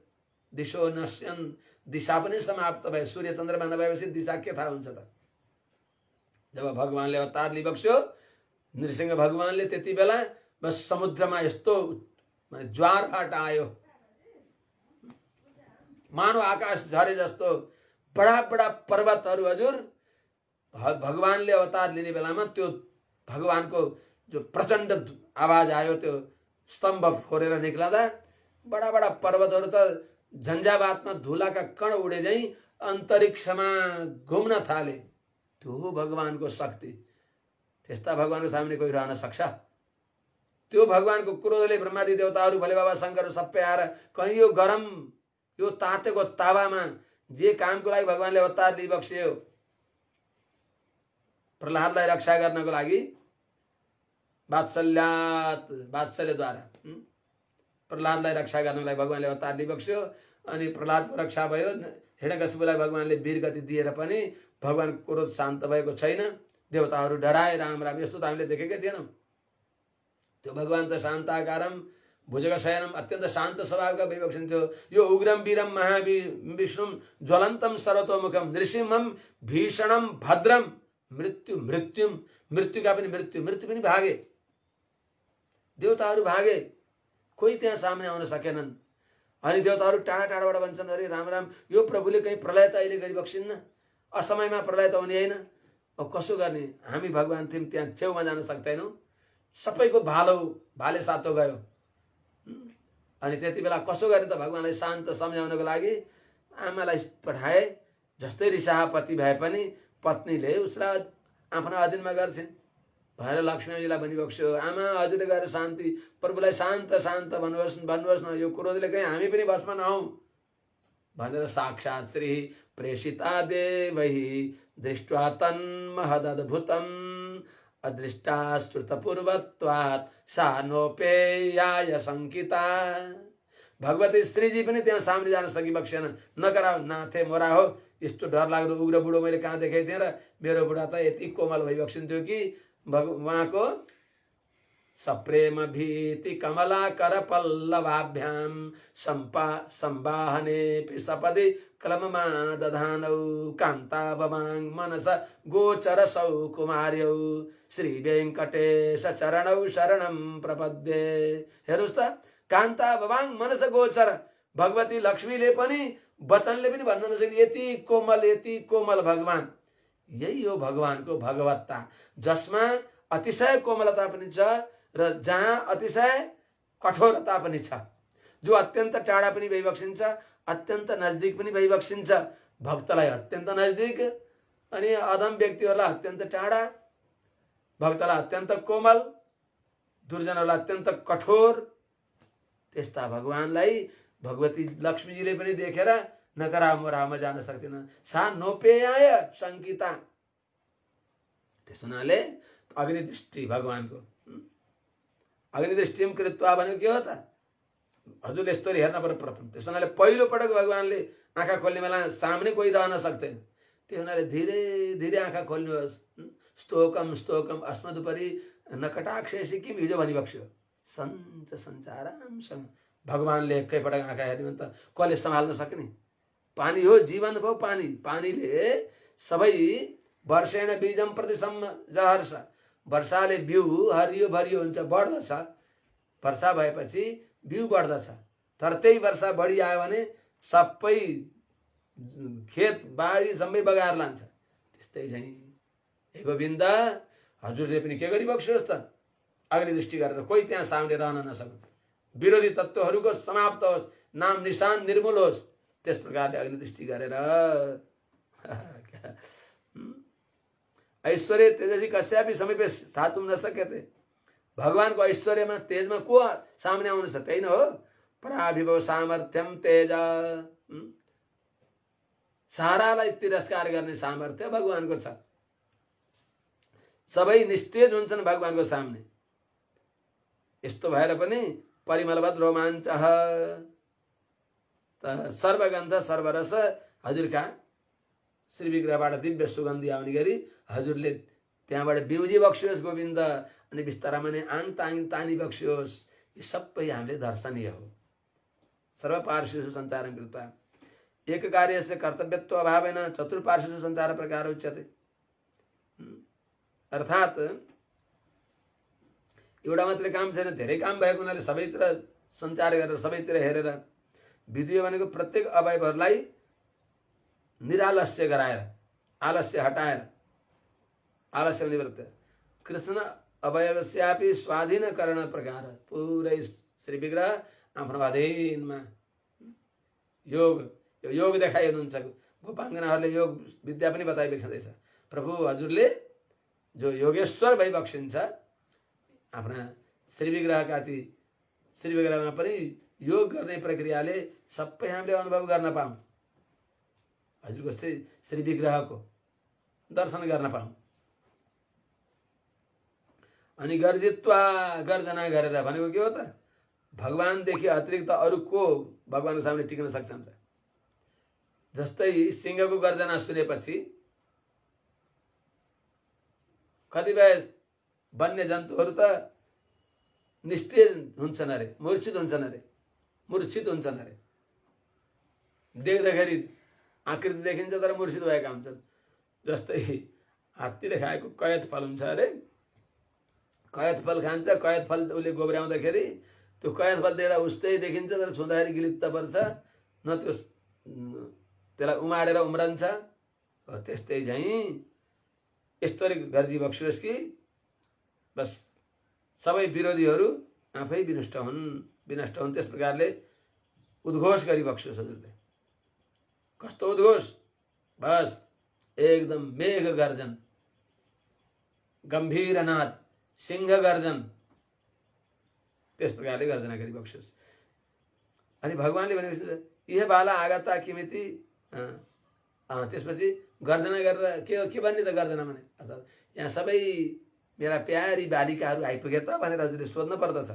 दिशो नश्यन्, दिशा पनि समाप्त भए। सूर्य चन्द्रमा नभएपछि दिशा के थाहा हुन्छ त। जब भगवानले अवतार लिइबक्स्यो नृसिंह भगवानले, त्यति बेला बस समुद्रमा यस्तो माने ज्वारभाटा आयो, मानव आकाश झरे जस्तो बडा बडा पर्वतहरू हजुर भगवानले अवतार लिने बेलामा त्यो भगवानको जो प्रचण्ड आवाज आयो, त्यो स्तम्भ फोरेर निक्लदा बडा बडा पर्वतहरू त झन्झावातमा धुलाका कण उडे झैँ अन्तरिक्षमा घुम्न थाले। त्यो भगवानको शक्ति। त्यस्ता भगवानको सामने कोही रहन सक्छ? त्यो भगवानको क्रोधले ब्रह्मादि देवताहरू भोले बाबा शङ्कर सबै आएर कहीँ यो गरम यो तातेको तावामा जे कामको लागि भगवानले अवतार लिइबक्स्यो, प्रहलादलाई रक्षा गर्नको लागि वात्सल्यद्वारा प्रहलादलाई रक्षा गर्नको लागि भगवानले अवतार लिइबक्स्यो। अनि प्रहलादको रक्षा भयो। हिरण्यकशिपुलाई भगवानले वीरगति दिएर पनि भगवानको क्रोध शान्त भएको छैन। देवताहरू डराए, राम राम यस्तो त हामीले देखेकै थिएनौँ। त्यो भगवान त शान्ताकारम भुजगशयनम, अत्यन्त शान्त स्वभावका भइबक्सिन्थ्यो। यो उग्रम वीरम महाविष्णुम ज्वलन्तम सर्वतोमुखम नृसिंहम भीषणम भद्रम मृत्युम, मृत्युका पनि मृत्यु पनि भागे। देवताहरू भागे, कोही त्यहाँ सामने आउन सकेनन्। अनि देवताहरू टाढा टाढाबाट भन्छन्, अरे राम राम, यो प्रभुले कहीँ प्रलय त अहिले गरिबक्सिन्न, असमयमा प्रलय त हुने होइन। अब कसो गर्ने, हामी भगवान थियौँ त्यहाँ छेउमा जान सक्दैनौँ, सबैको भाले सातो गयो। अनि त्यति बेला कसो गर्ने त, भगवानलाई शान्त सम्झाउनको लागि आमालाई पठाए। जस्तै रिसाहा पति भए पनि पत्नीले उसलाई आफ्नो अधीनमा गर्छिन् भनेर लक्ष्मीजीलाई भनिबक्स्यो, आमा हजुरले गएर शान्ति प्रभुलाई शान्त शान्त भन्नुहोस् न, यो क्रोधले कहीँ हामी पनि बसमा नहौँ भनेर साक्षात् श्री प्रेषिता देवही दृष्ट्वा तन्महदद्भुतम् अदृष्टा श्रुतपूर्वत्वात् सा नोपेयाय शङ्किता। भगवती श्रीजी पनि त्यहाँ सामने जान सकिबक्सेन। नकराउ नाथे मोरा हो, यस्तो डरलाग्दो उग्र बुढो मैले कहाँ देखेको थिएँ र मेरो बुढा त यति कोमल भइबक्सिन्थ्यो कि उहाँको सप्रेम भीति कमला कर पल्लवाभ्याम संवाहने सपदि क्लममा दधानौ कांता बवांग मनस गोचर सौ कुमार्यौ श्री वेंकटेश चरणौ शरणम प्रपद्ये। हेर्नुस् त, कांता बवांग मनस गोचर, भगवती लक्ष्मीले पनि वचनले पनि भन्न नसक्ने यति कोमल भगवान। यही हो भगवानको भगवत्ता, जसमा अतिशय कोमलता पनि छ र जहाँ अतिशय कठोरता पनि छ, जो अत्यन्त टाढा पनि भइबक्सिन्छ, अत्यन्त नजदिक पनि भइबक्सिन्छ। भक्तलाई अत्यन्त नजदिक अनि अधम व्यक्तिहरूलाई अत्यन्त टाढा, भक्तलाई अत्यन्त कोमल, दुर्जनहरूलाई अत्यन्त कठोर। त्यस्ता भगवानलाई भगवती लक्ष्मीजीले पनि देखेर नकरामोरामा जान सक्दैन। सा नोपेयाय शङ्किता। त्यस हुनाले अग्निदृष्टि भगवानको, अग्निदृष्टिम कृत्वा भनेको के हो त, हजुरले यस्तरी हेर्न पर्यो प्रथम। त्यस हुनाले पहिलो पटक भगवानले आँखा खोल्ने बेला सामने कोही रहन सक्दैन। त्यो हुनाले धीरे धीरे आँखा खोल्नुहोस्। स्तोकम स्तोकम अस्मदुपरि नकटाक्षेसी किम, हिजो भनिबक्स्यो सञ्च सञ्चारांसँग। भगवानले एकैपटक आँखा हेर्ने भने त कसले सम्हाल्न सक्ने। पानी हो, जीवन भयो पानी। पानीले सबै वर्षेण बीजम प्रतिसम्म जहर्ष, वर्षाले बिउ हरियो भरियो हुन्छ, बढ्दछ। वर्षा भएपछि बिउ बढ्दछ, तर त्यही वर्षा बढी आयो भने सबै खेत बारी सबै बगाएर लान्छ। त्यस्तै चाहिँ हे गोविन्द, हजुरले पनि के गरिबक्स्योस् त, अग्निदृष्टि गरेर कोही त्यहाँ सामने रहन नसकोस्, विरोधी तत्त्वहरूको समाप्त होस्, नाम निशान निर्मूल होस्। त्यस प्रकारले अग्निदृष्टि गरेर ऐश्वर्य तेजसी कस्यापि समीपे स्थातुं न शक्यते। भगवानको ऐश्वर्यमा तेजमा को सामने आउन सक्छ, त्यही न हो। पराभिभव सामर्थ्यम तेज, सारालाई तिरस्कार गर्ने सामर्थ्य भगवानको छ। सबै निस्तेज हुन्छन् भगवानको सामने। यस्तो भएर पनि परिमलवत् रोमाञ्च सर्वगन्ध सर्वरस, हजुरका श्री विग्रहबाट दिव्य सुगन्धी आउने गरी हजुरले त्यहाँबाट बिउजी बक्सियोस् गोविन्द, अनि बिस्तारामा नै आङ ताङ तानी बक्सियोस्। यो सबै हामीले दर्शनीय हो। सर्वपार्श्वेषु सञ्चारं कृत्वा एक कार्यस्य कर्तव्यत्व अभावेन चतुर्पार्श्वेषु सञ्चार प्रकार उच्यते। अर्थात् एउटा मात्रै काम छैन, धेरै काम भएको हुनाले सबैतिर सञ्चार गरेर सबैतिर हेरेर विद्युय भनेको प्रत्येक अवयवहरूलाई निरालस्य गराएर, आलस्य हटाएर, आलस्य निवृत्त कृष्ण अवयवस्यापि स्वाधीनकरण प्रकार, पुरै श्री विग्रह आफ्नो अधीनमा योग देखाइ हुनुहुन्छ। गोपाङ्गनाहरूले योग विद्या पनि बताइबक्सिँदैछ। प्रभु हजुरले जो योगेश्वर भइबक्सिन्छ, आफ्ना श्री विग्रहका ती श्री विग्रहमा पनि योग गर्ने प्रक्रियाले सबै हामीले अनुभव गर्न पाऊँ, हजुरको श्री विग्रहको दर्शन गर्न पाऊँ। अनि गर्जित्वा, गर्जना गरेर भनेको के हो त, भगवानदेखि अतिरिक्त अरू को भगवानको सामने टिक्न सक्छन् र। जस्तै सिंहको गर्जना सुनेपछि कतिपय वन्य जन्तुहरू त निस्तेज हुन्छन् अरे, मूर्छित हुन्छन् अरे। देख्दाखेरि आकृति देखिन्छ तर मूर्छित भएका हुन्छन्। जस्तै हात्तीले खाएको कैयत फल हुन्छ अरे, कैयत फल खान्छ, कैयत फल उसले गोब्र्याउँदाखेरि त्यो कैयत फल देख्दा उस्तै देखिन्छ तर छुँदाखेरि गिलित्त पर्छ, न त्यसलाई उमारेर उम्रन्छ। त्यस्तै चाहिँ यस्तो गरिदिबक्सियोस् कि बस सबै विरोधीहरू आफै विनष्ट हुन्। त्यस प्रकारले उद्घोष गरिबक्सियोस् हजुरले। कस्तो उद्घोष? बस एकदम मेघ गर्जन, गम्भीर नाद, सिंह गर्जन, त्यस प्रकारले गर्जना गरिबक्सियोस्। अनि भगवानले भनेपछि यह बाला आगता किमिति, त्यसपछि गर्जना गरेर के भन्ने त गर्जना भने अर्थात् यहाँ सबै मेरा प्यारी बालिकाहरू आइपुगे त भनेर हजुरले सोध्न पर्दछ।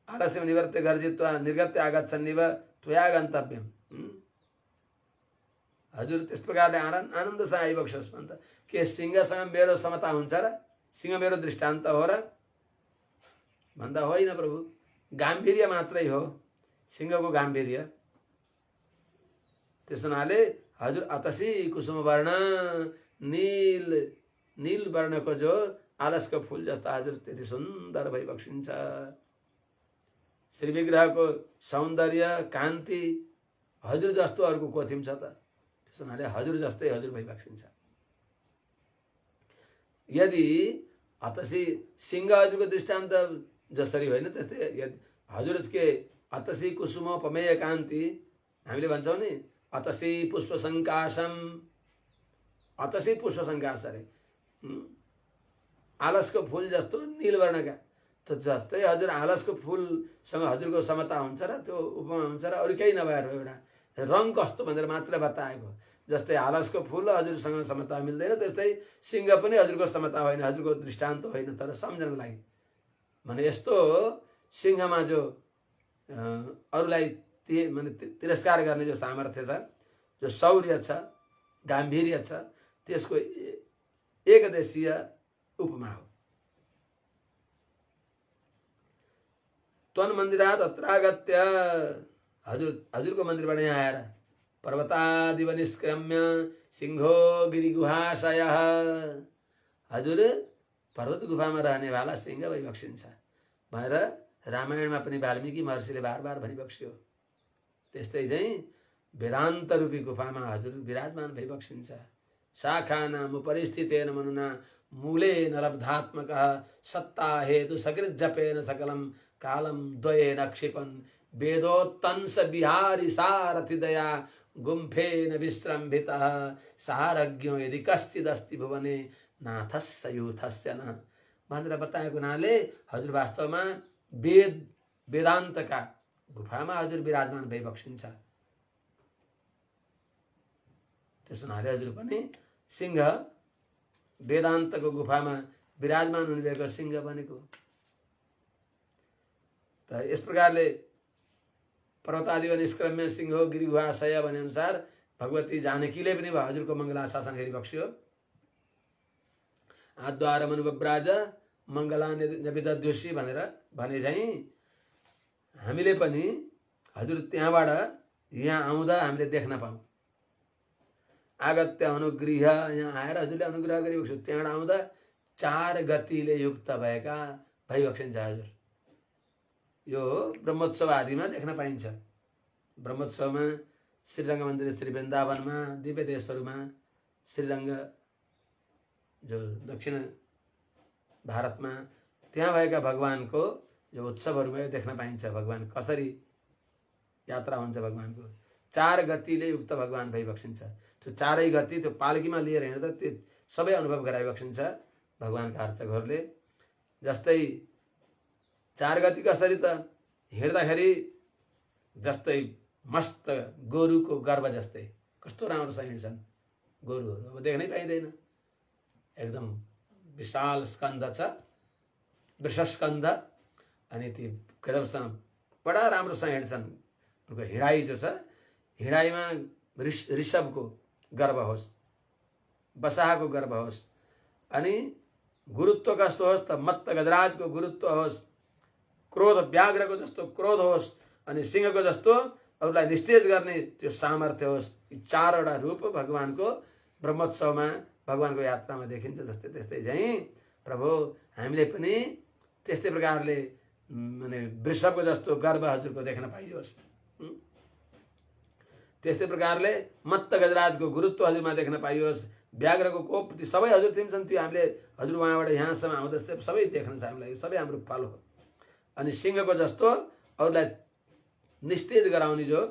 आलस्यम निवर्त्य गर्जित्वा निर्गत्य आगच्छन्निव त्वया गन्तव्यम्। हजुर त्यस प्रकारले आनन्दसँग आइबक्सोस् भन्छ। के सिंहसँग मेरो समता हुन्छ र? सिंह मेरो दृष्टान्त हो र? भन्दा होइन प्रभु, गाम्भीर्य मात्रै हो, सिंहको गाम्भीर्य। त्यसो हुनाले हजुर अतसी कुसुम वर्ण, नील वर्णको जो आलसको फूल जस्ता हजुर त्यति सुन्दर भइबक्सिन्छ। श्री विग्रहको सौन्दर्य कान्ति हजुर जस्तो अरूको कोथिम छ त? त्यसो हुनाले हजुर जस्तै हजुर भइबक्सिन्छ। यदि अतसी सिंह हजुरको दृष्टान्त जसरी होइन त्यस्तै हजुर के अतसी कुसुमोपमेय कान्ति हामीले भन्छौँ नि, अतसी पुष्प सङ्कासम, अतसी पुष्प सङ्कास अरे आलसको फूल जस्तो नील वर्णका, त जस्तै हजुर आलसको फूलसँग हजुरको समता हुन्छ र त्यो उपमा हुन्छ र अरू केही नभएर एउटा रङ कस्तो भनेर मात्र बताएको। जस्तै आलसको फूल हजुरसँग समता मिल्दैन, त्यस्तै सिंह पनि हजुरको समता होइन, हजुरको दृष्टान्त होइन, तर सम्झनको लागि भने यस्तो सिंहमा जो अरूलाई माने तिरस्कार गर्ने जो सामर्थ्य छ, जो शौर्य छ, गाम्भीर्य छ, त्यसको एकदेशीय उपमा हो। त्वन मन्दिरात् अत्रागत्य, हजुरको मन्दिरबाट यहाँ आएर पर्वतादिव निष्क्रम्य सिंहो गिरिगुहाशयः, हजुर पर्वत गुफामा रहनेवाला सिंह भइबक्सिन्छ भनेर रामायणमा पनि वाल्मीकि महर्षिले बार बार भनिबक्सियो। त्यस्तै चाहिँ वेदान्त रूपी गुफामा हजुर विराजमान भइबक्सिन्छ। शाखानाम उपरिस्थितेन मनुना मूलेन लब्धात्मकः सत्ता हेतु सकृत जपेन सकलम कालम द्वयेन क्षिपन् वेदोत्तंस विहारी सारथि दया गुम्फेन विश्रम्भितः सारज्ञो यदि कश्चिदस्ति भुवने नाथस्य यूथस्य न भनेर बताएको हुनाले हजुर वास्तवमा वेदान्तका गुफामा हजुर विराजमान भइबक्सिन्छ। त्यसो हुनाले हजुर पनि सिंह वेदान्तको गुफामा विराजमान हुनुभएको सिंह बनेको। त यस प्रकारले पर्वतादिव निष्क्रम्य सिंहो गिरिगुहाशय भने अनुसार भगवती जानकीले पनि हजुरको मङ्गलाशासन गरिबक्स्यो। आद्वार मनुब्राज मङ्गला नविदध्युषी भनेर भने चाहिँ हामीले पनि हजुर त्यहाँबाट यहाँ आउँदा हामीले देख्न पाऊँ। आगत्य अनुगृह, यहाँ आएर हजुरले अनुग्रह गरिबक्स्यो। त्यहाँबाट आउँदा 4 गतिले युक्त भइबक्सिन्छ हजुर। यो ब्रह्मोत्सव आदिमा देख्न पाइन्छ। ब्रह्मोत्सवमा श्रीरङ्ग मन्दिर, श्री वृन्दावनमा, दिव्य देशहरूमा, श्रीरङ्ग जो दक्षिण भारतमा त्यहाँ भएका भगवानको जो उत्सवहरूमा देख्न पाइन्छ। भगवान कसरी यात्रा हुन्छ भगवानको। 4 गतिले युक्त भगवान भइबक्सिन्छ। त्यो 4 गति त्यो पालकीमा लिएर हिँड्दा त्यो सबै अनुभव गराइबक्सिन्छ भगवानका अर्चकहरूले। जस्तै 4 गति कसरी त हिँड्दाखेरि जस्तै मस्त गोरुको गर्भ जस्तै कस्तो राम्रोसँग हिँड्छन् गोरुहरू, अब देख्नै पाइँदैन। एकदम विशाल स्कन्ध छ, वृषस्कन्ध, अनि ती गजबसँग बडा राम्रोसँग हिँड्छन्। उनको हिँडाइ जो छ, हिँडाइमा ऋषभको गर्भ होस्, बसाहाको गर्भ होस्, अनि गुरुत्व कस्तो होस् त मत्त गजराजको गुरुत्व होस्, क्रोध व्याघ्रको जस्तो क्रोध होस्, अनि सिंहको जस्तो अरूलाई निस्तेज गर्ने त्यो सामर्थ्य होस्। यी 4वटा रूप भगवानको ब्रह्मोत्सवमा भगवानको यात्रामा देखिन्छ। जस्तै त्यस्तै चाहिँ प्रभु हामीले पनि त्यस्तै प्रकारले माने वृषभको जस्तो गर्भ हजुरको देख्न पाइयोस्। त्यस्तै प्रकारले मत्त गजराजको गुरुत्व हजुरमा देख्न पाइयोस्। व्याघ्रको कोप सबै हजुर तिमी छन्, त्यो हामीले हजुर उहाँबाट यहाँसम्म आउँदा सबै देख्न छ हामीलाई, सबै हाम्रो फल हो। अनि सिंहको जस्तो अरूलाई निस्तेज गराउने जो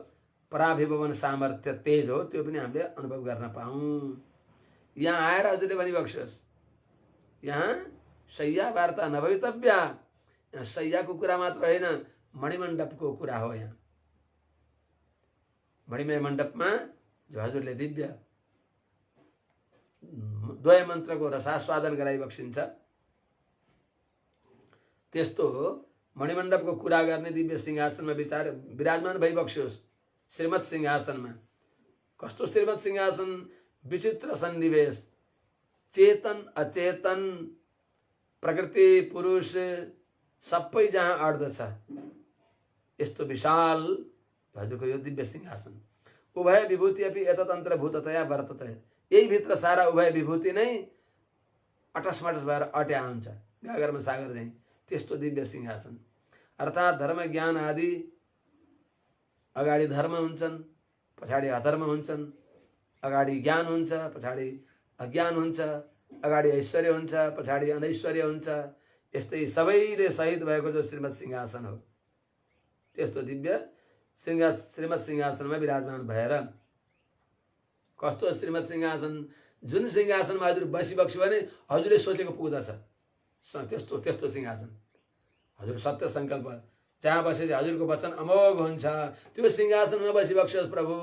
पराभिभवन सामर्थ्य तेज हो, त्यो पनि हामीले अनुभव गर्न पाऊँ। यहाँ आएर हजुरले भनिबक्सोस्, यहाँ शय्या वार्ता नभवितव्या, यहाँ शय्याको कुरा मात्र होइन, मणिमण्डपको कुरा हो। यहाँ मणिमय मण्डपमा जो हजुरले दिव्य द्वय मन्त्रको रसास्वादन गराइबक्सिन्छ, त्यस्तो मणिमण्डपको कुरा गर्ने दिव्य सिंहासनमा विराजमान भइबक्सियोस्। श्रीमत सिंहासनमा कस्तो श्रीमत सिंहासन, विचित्र सन्निवेश, चेतन अचेतन प्रकृति पुरुष सबै जहाँ अड्दछ, यस्तो विशाल हजुरको यो दिव्य सिंहासन। उभय विभूति अपि एतदन्तर्भूततया वर्तते, यही भित्र सारा उभय विभूति नै अटसमटस भएर अट्या हुन्छ, गागरमा सागर चाहिँ त्यस्तो दिव्य सिंहासन। अर्थात् धर्म ज्ञान आदि अगाडि धर्म हुन्छन्, पछाडि अधर्म हुन्छन्, अगाडि ज्ञान हुन्छ, पछाडि अज्ञान हुन्छ, अगाडि ऐश्वर्य हुन्छ, पछाडि अनैश्वर्य हुन्छ। यस्तै सबैले सहित भएको जो श्रीमत सिंहासन हो, त्यस्तो दिव्य श्रीमत सिंहासनमा विराजमान भएर, कस्तो श्रीमत सिंहासन, जुन सिंहासनमा हजुर बसिबक्स्यो भने हजुरले सोचेको पुग्दछ, त्यस्तो त्यस्तो सिंहासन। हजुर सत्य संकल्प जहाँ बसेपछि हजुरको वचन अमोघ हुन्छ, त्यो सिंहासनमा बसिबक्स्योस् प्रभु।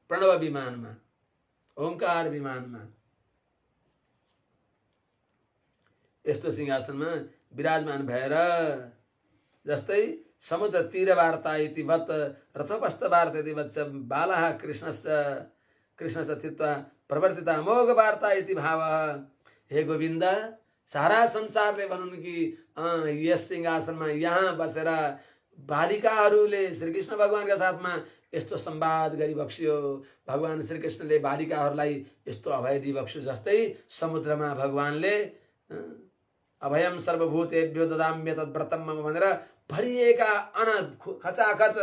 प्रणव विमानमा, ओंकार विमानमा, यस्तो सिंहासनमा विराजमान भएर, जस्तै समुद्र तीर वार्ता इति वत् रथोपस्थ वार्ता इति वत् बालः कृष्णस्य तीर्था प्रवर्तिता अमोघ वार्ता इति भावः। हे गोविन्द, सारा संसारले भनुन् कि यस सिंहासनमा यहाँ बसेर बालिकाहरूले श्रीकृष्ण भगवानका साथमा यस्तो संवाद गरिबक्स्यो। भगवान श्रीकृष्णले बालिकाहरूलाई यस्तो अभय दिइबक्स्यो, जस्तै समुद्रमा भगवानले अभयम सर्वभूतेभ्यो ददाम्य तद्व्रतम मम भनेर भरिएका खचाखच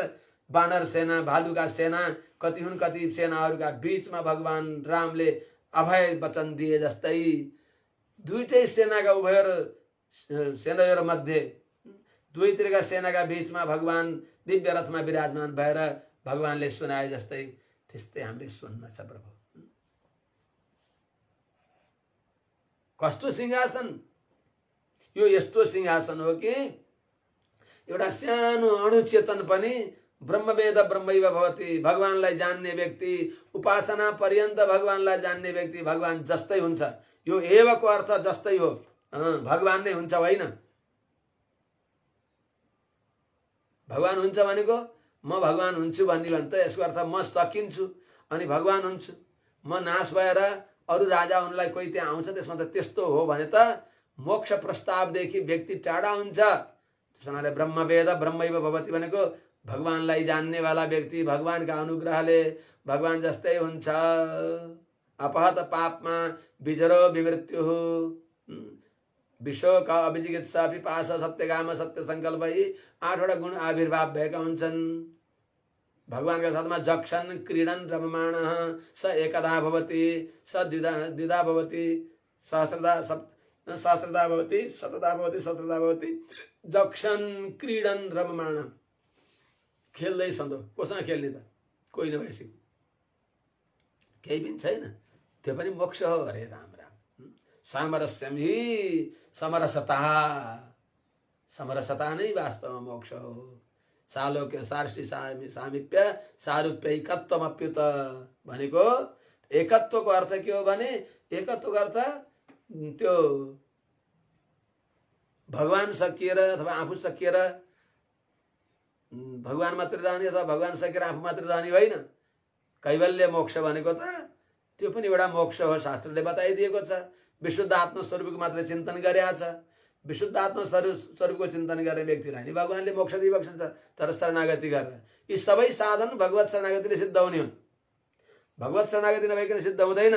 बानर सेना, भालुका सेना, कति हुन् कति सेनाहरूका बीचमा भगवान रामले अभय वचन दिए जस्तै दुईटै सेनाका उभयर सेनाहरू मध्ये दुईतिरका सेनाका बीचमा भगवान दिव्य रथमा विराजमान भएर भगवानले सुनाए जस्तै त्यस्तै हामीले सुन्न छ प्रभु। कस्तो सिंहासन यो, यस्तो सिंहासन हो कि एउटा सानो अणुचेतन पनि ब्रह्मवेद ब्रह्मैव भवति, भगवानलाई जान्ने व्यक्ति, उपासना पर्यन्त भगवानलाई जान्ने व्यक्ति भगवान जस्तै हुन्छ। यो एवको अर्थ जस्तै हो, भगवान नै हुन्छ होइन। भगवान हुन्छ भनेको म भगवान हुन्छु भन्ने भने त यसको अर्थ म सकिन्छु अनि भगवान हुन्छु, म नाश भएर अरू राजा हुनलाई कोही त्यहाँ आउँछ, त्यसमा त त्यस्तो हो भने त मोक्ष प्रस्तावदेखि व्यक्ति टाढा हुन्छ। त्यसैले ब्रह्मवेद ब्रह्मैव भवति भनेको भगवानलाई जान्नेवाला व्यक्ति भगवानका अनुग्रहले भगवान जस्तै हुन्छ। अपहत पापमा विजरो विमृत्युः विशोक अभिजिगित्सा पिपासा सत्यकाम सत्य संकल्प, यी 8वटा गुण आविर्भाव भएका हुन्छन्। भगवानका साथमा जक्षन् क्रीडन् रममाणः स एकधा भवति स द्विधा भवति सहस्रधा भवति शतधा भवति सहस्रधा भवति। जक्षन् क्रीडन् रममाण, खेल्दै सधैँ कोसँग खेल्ने त, कोही नभएपछि केही पनि छैन, त्यो पनि मोक्ष हो। अरे राम राम, सामरस्यम हि समरसता, समरसता नै वास्तवमा मोक्ष हो। सालोक्य सार्ष्टि सामिप्य सारूप्यैकत्वमप्युत भनेको एकत्वको अर्थ के हो भने, एकत्वको अर्थ त्यो भगवान सकिएर अथवा आफू सकिएर भगवान मात्र रहने अथवा भगवान सकेर आफू मात्र रहने होइन। कैवल्य मोक्ष भनेको त त्यो पनि एउटा मोक्ष हो, शास्त्रले बताइदिएको छ। विशुद्ध आत्मस्वरूपको मात्र चिन्तन गरेका छ। विशुद्ध आत्मस्वरूपको चिन्तन गर्ने व्यक्तिलाई नि भगवानले मोक्ष दिइबक्सन्छ, तर शरणागति गरेर। यी सबै साधन भगवत शरणागतिले सिद्ध हुने हुन्। भगवत शरणागति नभइकन सिद्ध हुँदैन।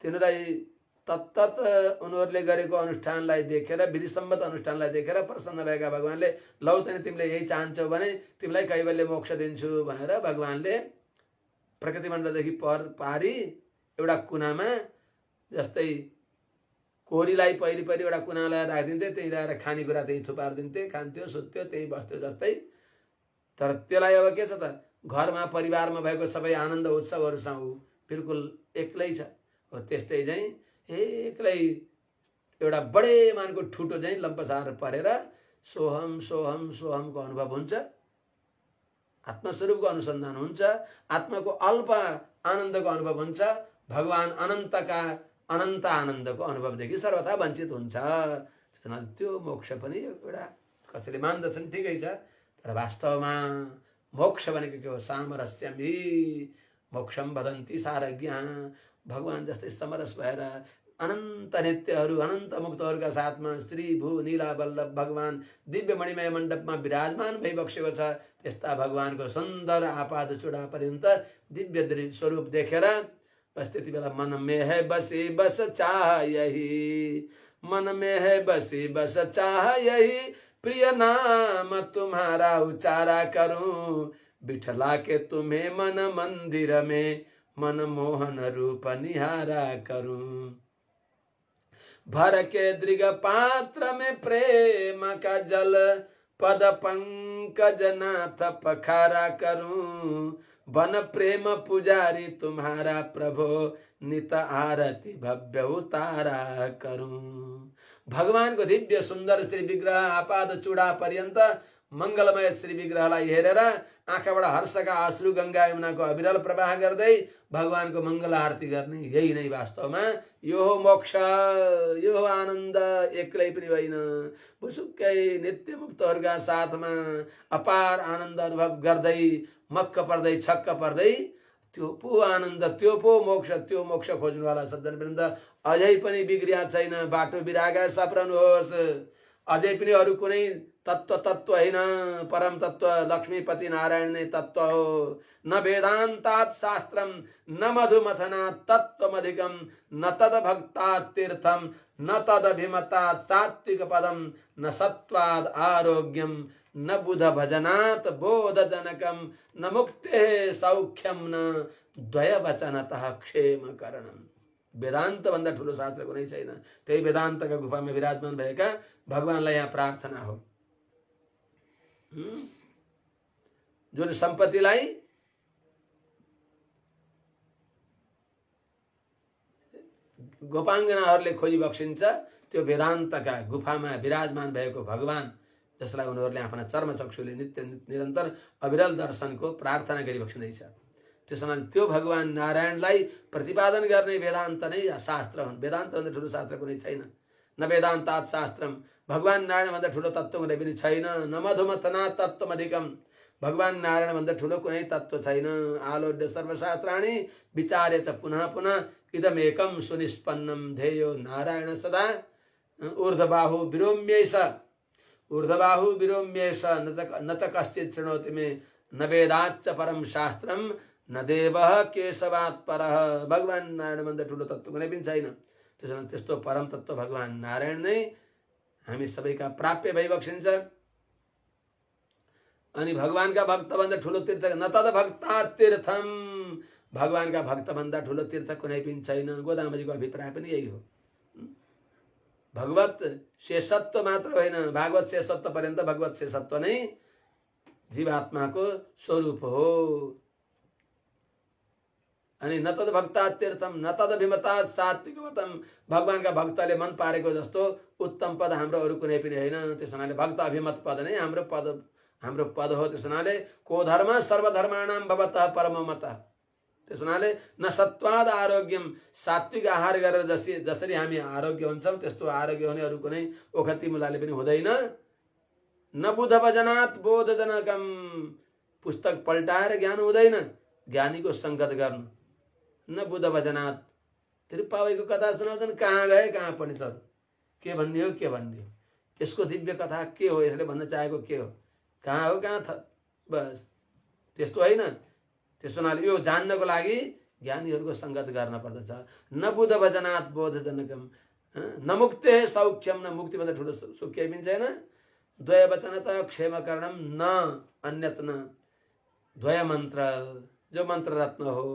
तिनीहरूलाई तत्तत उनीहरूले गरेको अनुष्ठानलाई देखेर, विधिसम्मत अनुष्ठानलाई देखेर प्रसन्न भएका भगवानले लौ तनी तिमीले यही चाहन्छौ भने तिमीलाई कैवल्य मोक्ष दिन्छु भनेर भगवानले प्रकृति मण्डलदेखि पारी एउटा कुनामा जस्तै कोरीलाई पहिले एउटा कुना ल्याएर राखिदिन्थे, त्यही ल्याएर खानेकुरा त्यही थुपारिदिन्थे, खान्थ्यो सुत्थ्यो त्यही बस्थ्यो जस्तै। तर त्यसलाई अब के छ त, घरमा परिवारमा भएको सबै आनन्द उत्सवहरूसँग बिल्कुल एक्लै छ। हो त्यस्तै चाहिँ एक्लै एउटा बडे मानको ठुटो चाहिँ लम्पसार परेर सोहम सोहम सोहमको अनुभव हुन्छ, आत्मस्वरूपको अनुसन्धान हुन्छ, आत्माको अल्प आनन्दको अनुभव हुन्छ, भगवान अनन्तका अनन्त आनन्दको अनुभवदेखि सर्वथा वञ्चित हुन्छ। त्यो मोक्ष पनि एउटा कसैले मान्दछन् ठिकै छ, तर वास्तवमा मोक्ष भनेको के हो? सामरस्यम हि मोक्षम वदन्ति सारज्ञा। भगवान जस्तै समरस भएर अनन्त नित्यहरू अनन्त मुक्तहरूका साथमा श्री भू नीला वल्लभ भगवान दिव्य मणिमय मण्डपमा विराजमान भइबक्सेको छ। त्यस्ता भगवानको सुन्दर आपाद चूडा पर्यन्त दिव्य स्वरूप देखेर बस त्यति बेला मन में है बसी बस चाह यही, मन में है बसी बस चाह यही, प्रिय नाम तुम्हारा उचारा करूं, बिठला के तुम्हें मन मंदिर में मन मोहन रूप निहारा करूं। भर के दृग पात्र में प्रेम का जल, पद पंकज नाथ पखारा करूं, बन प्रेम पुजारी तुम्हारा प्रभो, नित आरती भव्य उतारा करूं। भगवान को दिव्य सुन्दर श्री विग्रह आपाद चूडा पर्यन्त मंगलमय श्री विग्रहलाई हेरेर आँखाबाट हर्षका अश्रु गंगा यमुनाको अविरल प्रवाह गर्दै भगवानको मंगल आरती गर्ने, यही नै वास्तवमा यो हो मोक्ष, यो हो आनन्द। एक्लै पनि होइन, बुसुक्कै नित्य मुक्तहरूका साथमा अपार आनन्द अनुभव गर्दै मक्क पर्दै छक्क पर्दै त्यो पो आनन्द, त्यो पो मोक्ष। त्यो मोक्ष खोज्नुवाला सज्जनवृन्द अझै पनि बिग्रिया छैन, बाटो बिरागा सप्रनुहोस्। अझै पनि अरू कुनै तत्व होइन, परम तत्व लक्ष्मीपति नारायण नै तत्व हो। न वेदान्तात् शास्त्रम न मधुमथनात् तत्त्वमधिकम, न तद भक्तात् तीर्थम न तद अभिमतात् सात्विक पदम, न सत्वाद आरोग्यम न बुध भजनात् बोध जनकम, न मुक्ते सौख्यम न द्वय वचनतः क्षेम करणम। वेदान्त भन्दा ठुलो शास्त्र कुनै छैन। त्यही वेदान्तका गुफामा विराजमान भएका भगवानलाई यहाँ प्रार्थना हो। जुन सम्पत्तिलाई गोपाङ्गनाहरूले खोजी बक्सिन्छ, त्यो वेदान्तका गुफामा विराजमान भएको भगवान, जसलाई उनीहरूले आफ्ना चर्मचक्षुले नित्य निरन्तर अविरल दर्शनको प्रार्थना गरिबक्सिँदैछ। त्यसमा त्यो भगवान नारायणलाई प्रतिपादन गर्ने वेदान्त नै शास्त्र हुन्। वेदान्त भन्दा ठुलो शास्त्र कुनै छैन। न वेदान्तात् शास्त्रम, भगवान नारायण भन्दा ठुलो तत्व कुनै पनि छैन। न मधुमथनात् तत्त्वमधिकम, भगवान नारायण भन्दा ठुलो कुनै तत्व छैन। आलोड्य सर्वशास्त्राणि विचार्य च पुनः पुनः इदमेकं सुनिष्पन्नं ध्येयो नारायण सदा। ऊर्ध्वबाहु विरोम्येष, ऊर्ध्वबाहु विरोम्येष, न च कश्चित् शृणोति मे, न वेदाच्च परम शास्त्रम न देवः केशवात् परः। भगवान नारायण भन्दा ठुलो तत्व कुनै पनि छैन। त्यसैले त्यस्तो परम तत्व भगवान नारायण नै हामी सबैका प्राप्य भइबक्सिन्छ। अनि भगवानका भक्त भन्दा ठुलो तीर्थ न तद भक्तात् तीर्थम, भगवानका भक्त भन्दा ठुलो तीर्थ कुनै पनि छैन। गोदामजीको अभिप्राय पनि यही हो। भगवत शेषत्व मात्र होइन, भागवत शेषत्व पर्यन्त भगवत शेषत्व नै जीवात्माको स्वरूप हो। अनि न तद भक्तात् तीर्थम न तद अभिमतात् सात्विक पदम, भगवानका भक्तले मन पारेको जस्तो उत्तम पद हाम्रो अरू कुनै पनि होइन। त्यस हुनाले भक्त अभिमत पद नै हाम्रो पद हो। त्यस हुनाले को धर्म सर्वधर्माणां भवतः परमो मतः। त्यस हुनाले न सत्वाद आरोग्यम, सात्विक आहार गरेर जसरी हामी आरोग्य हुन्छौँ त्यस्तो आरोग्य हुने अरू कुनै ओखती मुलाले पनि हुँदैन। न बुध भजनात् बोध जनकम, पुस्तक पल्टाएर ज्ञान हुँदैन, ज्ञानीको संगत गर्नु। न बुध भजनात्, त्रिपावैको कथा सुनाउँछन्, कहाँ गए कहाँ पण्डितहरू, के भन्ने हो के भन्ने हो, यसको दिव्य कथा के हो, यसले भन्न चाहेको के हो, कहाँ हो कहाँ छ, बस त्यस्तो होइन। त्यसो हुनाले यो जान्नको लागि ज्ञानीहरूको संगत गर्न पर्दछ। न बुध भजनात् बोध जनकम, न मुक्ते सौख्यम, न मुक्ति भन्दा ठुलो सुख केही पनि छैन। द्वय वचन त क्षेम करणम, न अन्यत न, द्वय मन्त्र जो मन्त्र रत्न हो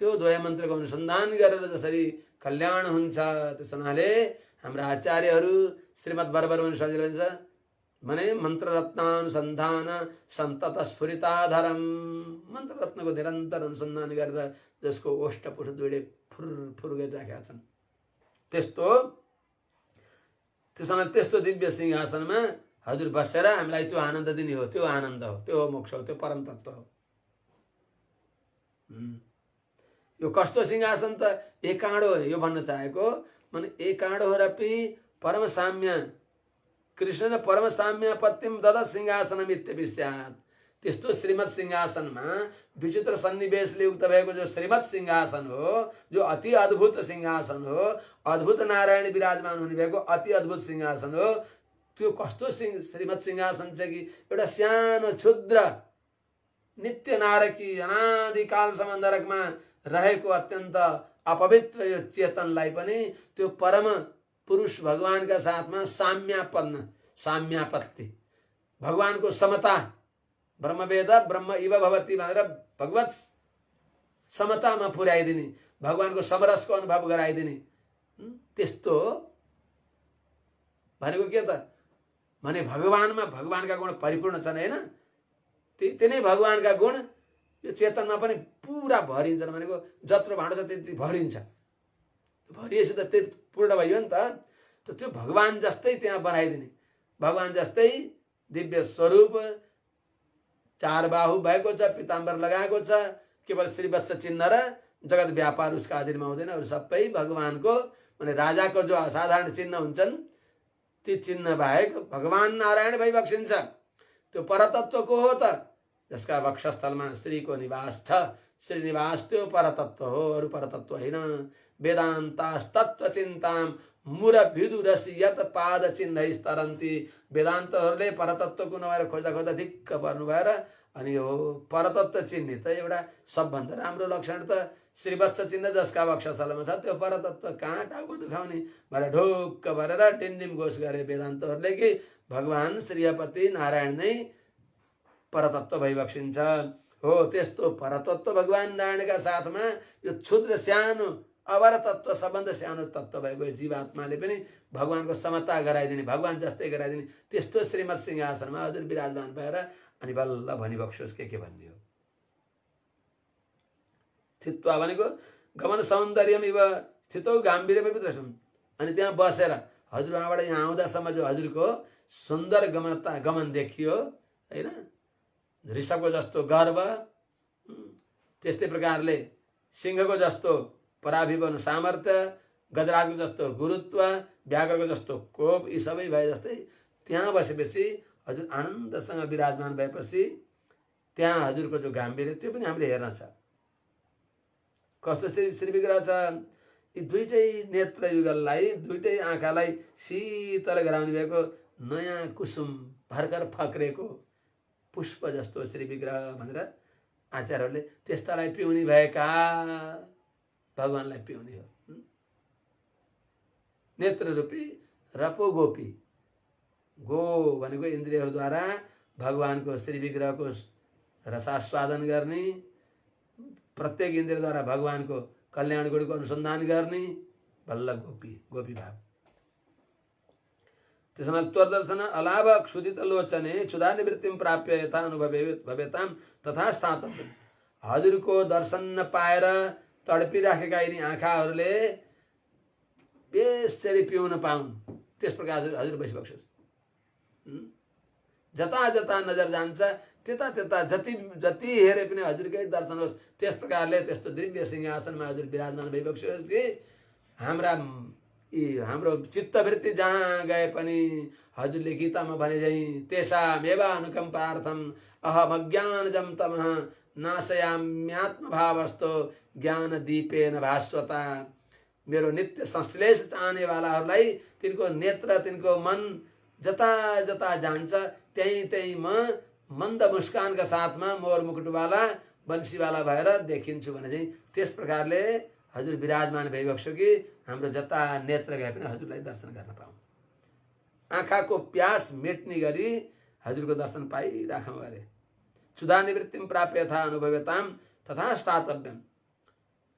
त्यो द्वय मन्त्रको अनुसन्धान गरेर जसरी कल्याण हुन्छ त्यसो हुनाले हाम्रा आचार्यहरू श्रीमद् बरबरमणि स्वामीले भन्छ भने मन्त्र रत्नानुसन्धान सन्तत स्फुरिताधरम मन्त्र रत्नको निरन्तर अनुसन्धान गरेर जसको ओष्ठपुष्ठ दुईटै फुर गरिराखेका छन् त्यस्तो दिव्य सिंहासनमा हजुर बसेर हामीलाई त्यो आनन्द दिने हो, त्यो आनन्द हो, त्यो हो मोक्ष हो, त्यो परम तत्त्व हो। यो कस्तो सिंहासन त एकाँडो हो यो भन्न चाहेको माने एकाँडो हो रपि परम साम्य कृष्ण परम साम्य पत्तिम दद सिंहासनम इत्यविस्यात् त्यस्तो श्रीमद् सिंहासनमा विचित्र सन्निवेशले युक्त भएको जो श्रीमद् सिंहासन हो, जो अति अद्भुत सिंहासन हो, अद्भुत नारायण विराजमान हुने भएको अति अद्भुत सिंहासन हो। त्यो कस्तो श्रीमद् सिंहासन छ कि एउटा सानो क्षुद्र नित्य नारकी अनादिकालसम्म नरकमा रहेको अत्यन्त अपवित्र यो चेतनलाई पनि त्यो परम पुरुष भगवानका साथमा साम्यापत्ति भगवानको समता ब्रह्मवेद ब्रह्म इव भवति भनेर भगवत समतामा पुर्याइदिने भगवानको समरसको अनुभव गराइदिने त्यस्तो भनेको के त भने भगवानमा भगवानका गुण परिपूर्ण छन् हैन तिनै भगवानका गुण यो चेतनमा पनि पुरा भरिन्छ भनेको जत्रो भाँडो छ त्यति भरिन्छ भरिएपछि त त्यो पूर्ण भयो नि त त्यो भगवान जस्तै त्यहाँ बनाइदिने भगवान जस्तै दिव्य स्वरूप चार बाहु भएको छ पीताम्बर लगाएको छ केवल श्रीवत्स चिन्ह र जगत व्यापार उसका अधीनमा हुँदैन अरु सबै भगवानको माने राजाको जो असाधारण चिन्ह हुन्छन् ती चिन्ह बाहेक भगवान नारायण भइबक्सिन्छ त्यो परतत्वको हो त जसका वक्षस्थलमा श्रीको निवास छ श्रीनिवास त्यो परतत्व हो अरु परतत्व हैन वेदान्तास्तत्व चिन्ताम मुर विदुरसी यत पाद चिन्ह स्तरन्ति वेदान्तहरूले परतत्वको नभएर खोज्दा धिक्क पर्नु भएर अनि यो परतत्व चिन्ने त एउटा सबभन्दा राम्रो लक्षण त श्रीवत्स चिन्ह जसका वक्षस्थलमा छ त्यो परतत्व कहाँ टाउको दुखाउने भनेर ढोक्क भरेर टिन्डिम घोष गरे वेदान्तहरूले कि भगवान श्रीपति नारायण नै परतत्व भइबक्सिन्छ हो त्यस्तो परतत्व भगवान नारायणका साथमा यो क्षुद्र सानो अवर तत्व सबभन्दा सानो तत्व भएको जीवात्माले पनि भगवानको समता गराइदिने भगवान जस्तै गराइदिने त्यस्तो श्रीमद् सिंहासनमा हजुर विराजमान भएर अनि बल्ल भनिबक्सोस् के भन्ने हो स्थित्वा भनेको गमन सौन्दर्यम इव स्थितौ गाम्भीर्यम इव दृश्यम अनि त्यहाँ बसेर हजुर वहाँबाट यहाँ आउँदासम्म जो हजुरको सुन्दर गमन देखियो हैन ऋषभको जस्तो गर्व त्यस्तै प्रकारले सिंहको जस्तो पराभिवन सामर्थ्य गजराजको जस्तो गुरुत्व व्याघ्रको जस्तो कोप यी सबै भए जस्तै त्यहाँ बसेपछि हजुर आनन्दसँग विराजमान भएपछि त्यहाँ हजुरको जो गाम्भीर्य त्यो पनि हामीले हेर्न छ कस्तो श्री विग्रह छ यी दुईटै नेत्र युगललाई दुईटै आँखालाई शीतल गराउने भएको नयाँ कुसुम भर्खर फक्रेको पुष्प जस्तो श्री विग्रह भनेर आचार्यहरूले त्यस्तालाई पिउने भएका भगवानलाई पिउने हो नेत्र रूपी रपो गोपी गो भनेको इन्द्रियहरूद्वारा भगवानको श्री विग्रहको रसास्वादन गर्ने प्रत्येक इन्द्रियद्वारा भगवानको कल्याण गुणको अनुसन्धान गर्ने बल्ल गोपी भाव त्यसमा त्वदर्शन अलाभ क्षुदित लोचने क्षुधा निवृत्तिम प्राप्य यथा अनुभवे भवेताम तथा स्थातव्य हजुरको दर्शन नपाएर तडपिराखेका यिनी आँखाहरूले बेसरी पिउन पाउन् त्यस प्रकार हजुर बसिबक्सोस् जता जता नजर जान्छ त्यता त्यता जति हेरे पनि हजुरकै दर्शन होस् त्यस प्रकारले त्यस्तो दिव्य सिंहासनमा हजुर विराजमान भइबक्सोस् कि हाम्रो चित्तवृत्ति जहाँ गए पनि हजुरले गीतामा भने झैं तेषामेव अनुकम्पार्थम अहम अज्ञानजं तमः नाशयाम्यात्मभावस्तो ज्ञान दीपेन भास्वता मेरो नित्य संश्लेष चाहने वालाहरूलाई तिनको नेत्र तिनको मन जता जता जान्छ त्यही म मन्द मुस्कानका साथमा मोर मुकुटवाला बंशीवाला भएर देखिन्छु भने चाहिँ त्यस प्रकारले हजुर विराजमान भइबक्सो कि हाम्रो जता नेत्र गए पनि हजुरलाई दर्शन गर्न पाऊँ आँखाको प्यास मेट्ने गरी हजुरको दर्शन पाइराखौँ अरे क्षुधा निवृत्तिम प्राप्य यथा अनुभवताम तथा स्थातव्यम।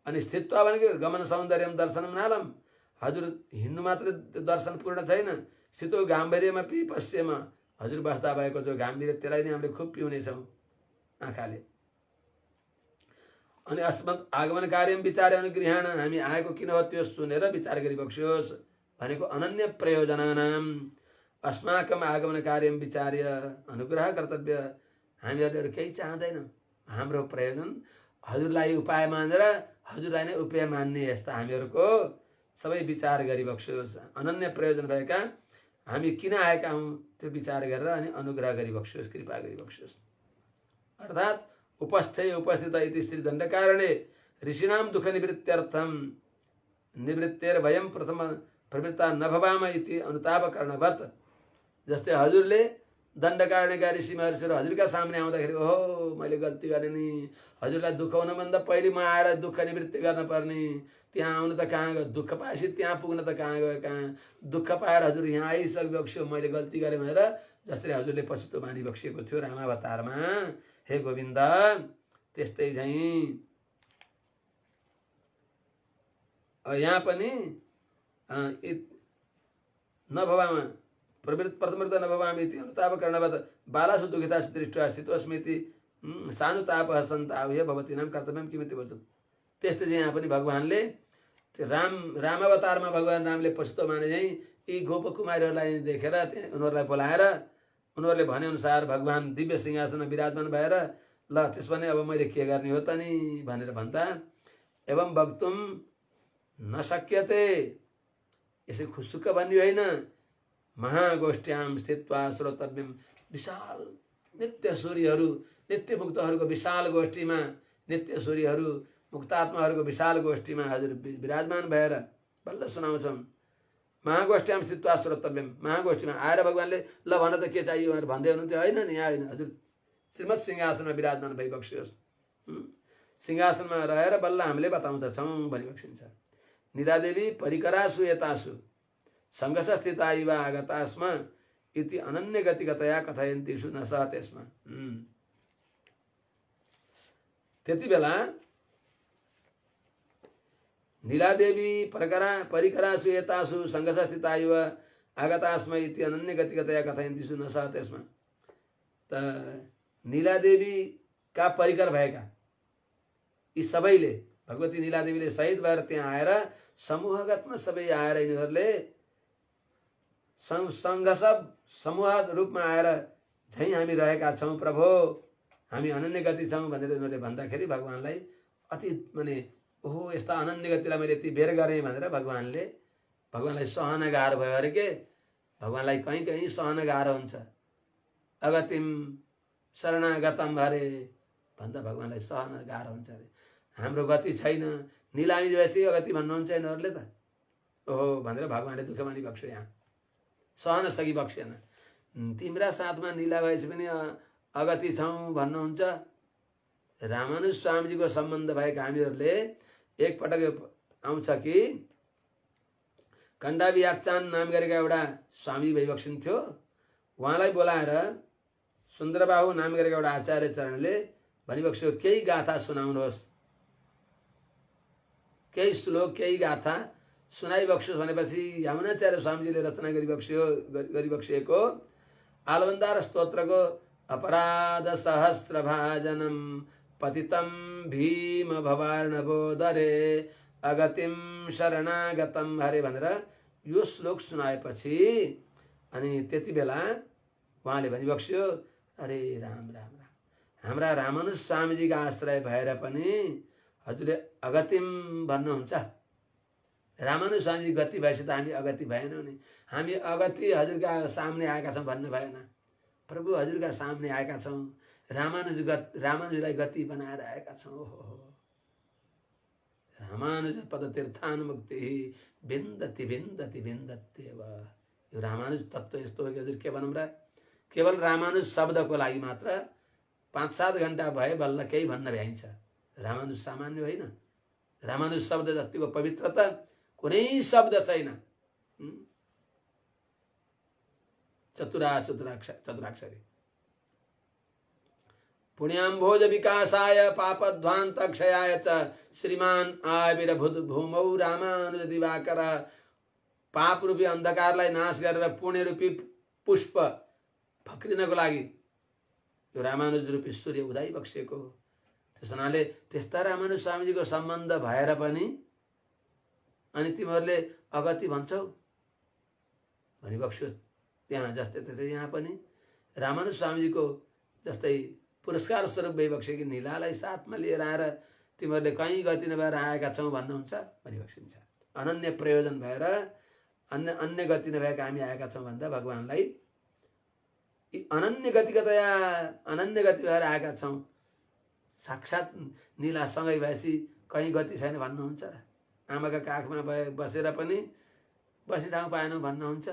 अनि स्थित्वा भनेको गमन सौन्दर्यम दर्शनम नालम, हजुर हिँड्नु मात्र दर्शन पूर्ण छैन, स्थितो गाम्भीर्यमपि पश्यम, हजुर बस्दा भएको जो गाम्भीर्य त्यसलाई नै हामीले खुब पिउनेछौँ आँखाले। अनि अस्मत् आगमन कार्यम विचार अनुगृहाण, हामी आएको किन हो त्यो सुनेर विचार गरिबक्सियोस् भनेको अनन्य प्रयोजनानाम अस्माकम आगमन कार्यम विचार्य अनुग्रह कर्तव्य। हामीहरूले केही चाहँदैन, हाम्रो प्रयोजन हजुरलाई उपाय मानेर हजुरलाई नै उपाय मान्ने यस्ता हामीहरूको सबै विचार गरिबक्सियोस्। अनन्य प्रयोजन भएका हामी किन आएका हौँ त्यो विचार गरेर अनि अनुग्रह गरिबक्सियोस्, कृपा गरिबक्सियोस्। अर्थात् उपस्थे उपस्थित इति श्री दण्डकारणे ऋषिणाम दुःख निवृत्त्यर्थम निवृत्तेर भयम प्रथम प्रवृत्ता न भवाम इति अनुतापकरणवत्। जस्तै हजुरले दण्डकारण्यका ऋषि महर्षिहरू हजुरका सामने आउँदाखेरि ओहो मैले गल्ती गरेँ नि, हजुरलाई दुःख हुनुभन्दा पहिले म आएर दुःख निवृत्ति गर्न पर्ने, त्यहाँ आउनु त कहाँ गयो, दुःख पाएपछि त्यहाँ पुग्न त कहाँ गयो, कहाँ दुःख पाएर हजुर यहाँ आइसक्यो मैले गल्ती गरेँ भनेर जसरी हजुरले पछुतो मानि बक्सिएको थियो रामावतारमा, हे गोविन्द त्यस्तै झैँ यहाँ पनि नभवाम प्रथमृत नभवाम इति अनुतापकरणवत् बालासु दुःखितासु दृष्ट्वा स्थितोऽस्मीति सानुतापः सन्तावय भवतीनां कर्तव्यं किमिति वचत्। त्यस्तै चाहिँ यहाँ पनि भगवानले रामावतारमा भगवान रामले पछुतो माने चाहिँ यी गोपकुमारीहरूलाई देखेर उनीहरूलाई बोलाएर उनीहरूले भनेअनुसार भगवान दिव्य सिंहासनमा विराजमान भएर ल त्यस भने अब मैले के गर्ने हो त नि भनेर भन्दा एवं वक्तुम नशक्यते, यसै खुसुक्क भन्ने होइन, महागोष्ठ्याम स्थित्वा श्रोतव्यम, विशाल नित्य सूर्यहरू नित्य मुक्तहरूको विशाल गोष्ठीमा नित्य सूर्यहरू मुक्तात्माहरूको विशाल गोष्ठीमा हजुर विराजमान भएर बल्ल सुनाउँछौँ। महागोष्ठ्याम स्थित्वा श्रोतव्यम, महागोष्ठीमा आएर भगवानले ल भन त के चाहियो भनेर भन्दै हुनुहुन्थ्यो, होइन नि यहाँ होइन, हजुर श्रीमत् सिंहासनमा विराजमान भइबक्सियोस्, सिंहासनमा रहेर बल्ल हामीले बताउँदछौँ भनिबक्सिन्छ। निरादेवी परिकरासु यतासु सङ्घर्ष स्थिता इव आगता स्म इति अनन्य गतिगतया कथयन्तीषु न सहते स्म। त्यति बेला नीलादेवी परिकरासु एतासु सङ्घर्ष स्थिता इव आगता स्म इति अनन्य गतिगतया कथयन्तीषु न सहते स्म। त नीलादेवी का परिकर भएका यी सबैले भगवती नीलादेवीले सहित भएर त्यहाँ आएर समूहगतमा सबै आएर यिनीहरूले सङ्घर्ष समूह रूपमा आएर झैँ हामी रहेका छौँ प्रभु, हामी अनन्य गति छौँ भनेर यिनीहरूले भन्दाखेरि भगवानलाई अति माने ओहो यस्ता अनन्य गतिलाई मैले यति बेर गरेँ भनेर भगवानलाई सहन गाह्रो भयो अरे के। भगवानलाई कहीँ कहीँ सहन गाह्रो हुन्छ, अगतिम शरणागतम अरे भन्दा भगवानलाई सहन गाह्रो हुन्छ अरे। हाम्रो गति छैन, निलामी भएपछि अगति भन्नुहुन्छ यिनीहरूले त ओहो भनेर भगवानले दुःख मानि बक्स्यो, यहाँ सहन सकि बक्सेन। तिम्रा साथमा निला भएपछि पनि अगति छौँ भन्नुहुन्छ। रामानुज स्वामीजीको सम्बन्ध भएका हामीहरूले एकपटक आउँछ कि कण्डाबी आख्चान नाम गरेका एउटा स्वामी भइबक्सिन्थ्यो, उहाँलाई बोलाएर सुन्दरबाहु नाम गरेका एउटा आचार्य चरणले भनिबक्स्यो केही गाथा सुनाउनुहोस्, केही श्लोक केही गाथा सुनाइबक्स्योस् भनेपछि यमुनाचार्य स्वामीजीले रचना गरिबक्सिएको आलवन्दार स्तोत्रको अपराध सहस्र भाजनम पतितम भीम भवार्णवोदरे अगतिम शरणागतम हरे भनेर यो श्लोक सुनाएपछि अनि त्यति बेला उहाँले भनिबक्स्यो अरे राम राम राम, हाम्रा रामानुज स्वामीजीका आश्रय भएर पनि हजुरले अगतिम भन्नुहुन्छ। रामानुज स्वामी गति भएपछि त हामी अगति भएनौँ नि, हामी अगति हजुरका सामने आएका छौँ भन्नु भएन, प्रभु हजुरका सामने आएका छौँ, रामानुजलाई गति बनाएर आएका छौँ। रामानुज पद तीर्थानुमुक्ति बिन्दति बिन्दति बिन्दत्येव। यो रामानुज तत्त्व यस्तो हो कि हजुर के भनौँ र, केवल रामानुज शब्दको लागि मात्र 5-7 घण्टा भए बल्ल केही भन्न भ्याइन्छ। रामानुज सामान्य होइन, रामानुज शब्द जतिको पवित्रता कुनै शब्द छैन। चतुराक्षरी पुण्याम्भोज विकासाय पापध्वान्त क्षयाय च श्रीमान आविर्भूत भूमौ रामानुज दिवाकर। पाप रूपी अन्धकारलाई नाश गरेर पुण्य रूपी पुष्प फक्रिनको लागि यो रामानुज रूपी सूर्य उदाइ बक्सेको। त्यस हुनाले त्यस्ता रामानुज स्वामीजीको सम्बन्ध भएर पनि अनि तिमीहरूले अगति भन्छौ भनिबक्स्यो। त्यहाँ जस्तै त्यस्तै यहाँ पनि रामानुज स्वामीजीको जस्तै पुरस्कार स्वरूप भइबक्सेकी नीलालाई साथमा लिएर आएर तिमीहरूले कहीँ गति नभएर आएका छौँ भन्नुहुन्छ भनिबक्सिन्छ। अनन्य प्रयोजन भएर अन्य गति नभएका हामी आएका छौँ भन्दा भगवान्लाई अनन्य गति भएर आएका छौँ, साक्षात् नीलासँगै भएपछि कहीँ गति छैन भन्नुहुन्छ। आमाका काखमा बसेर पनि बस्ने ठाउँ पाएनौ भन्नुहुन्छ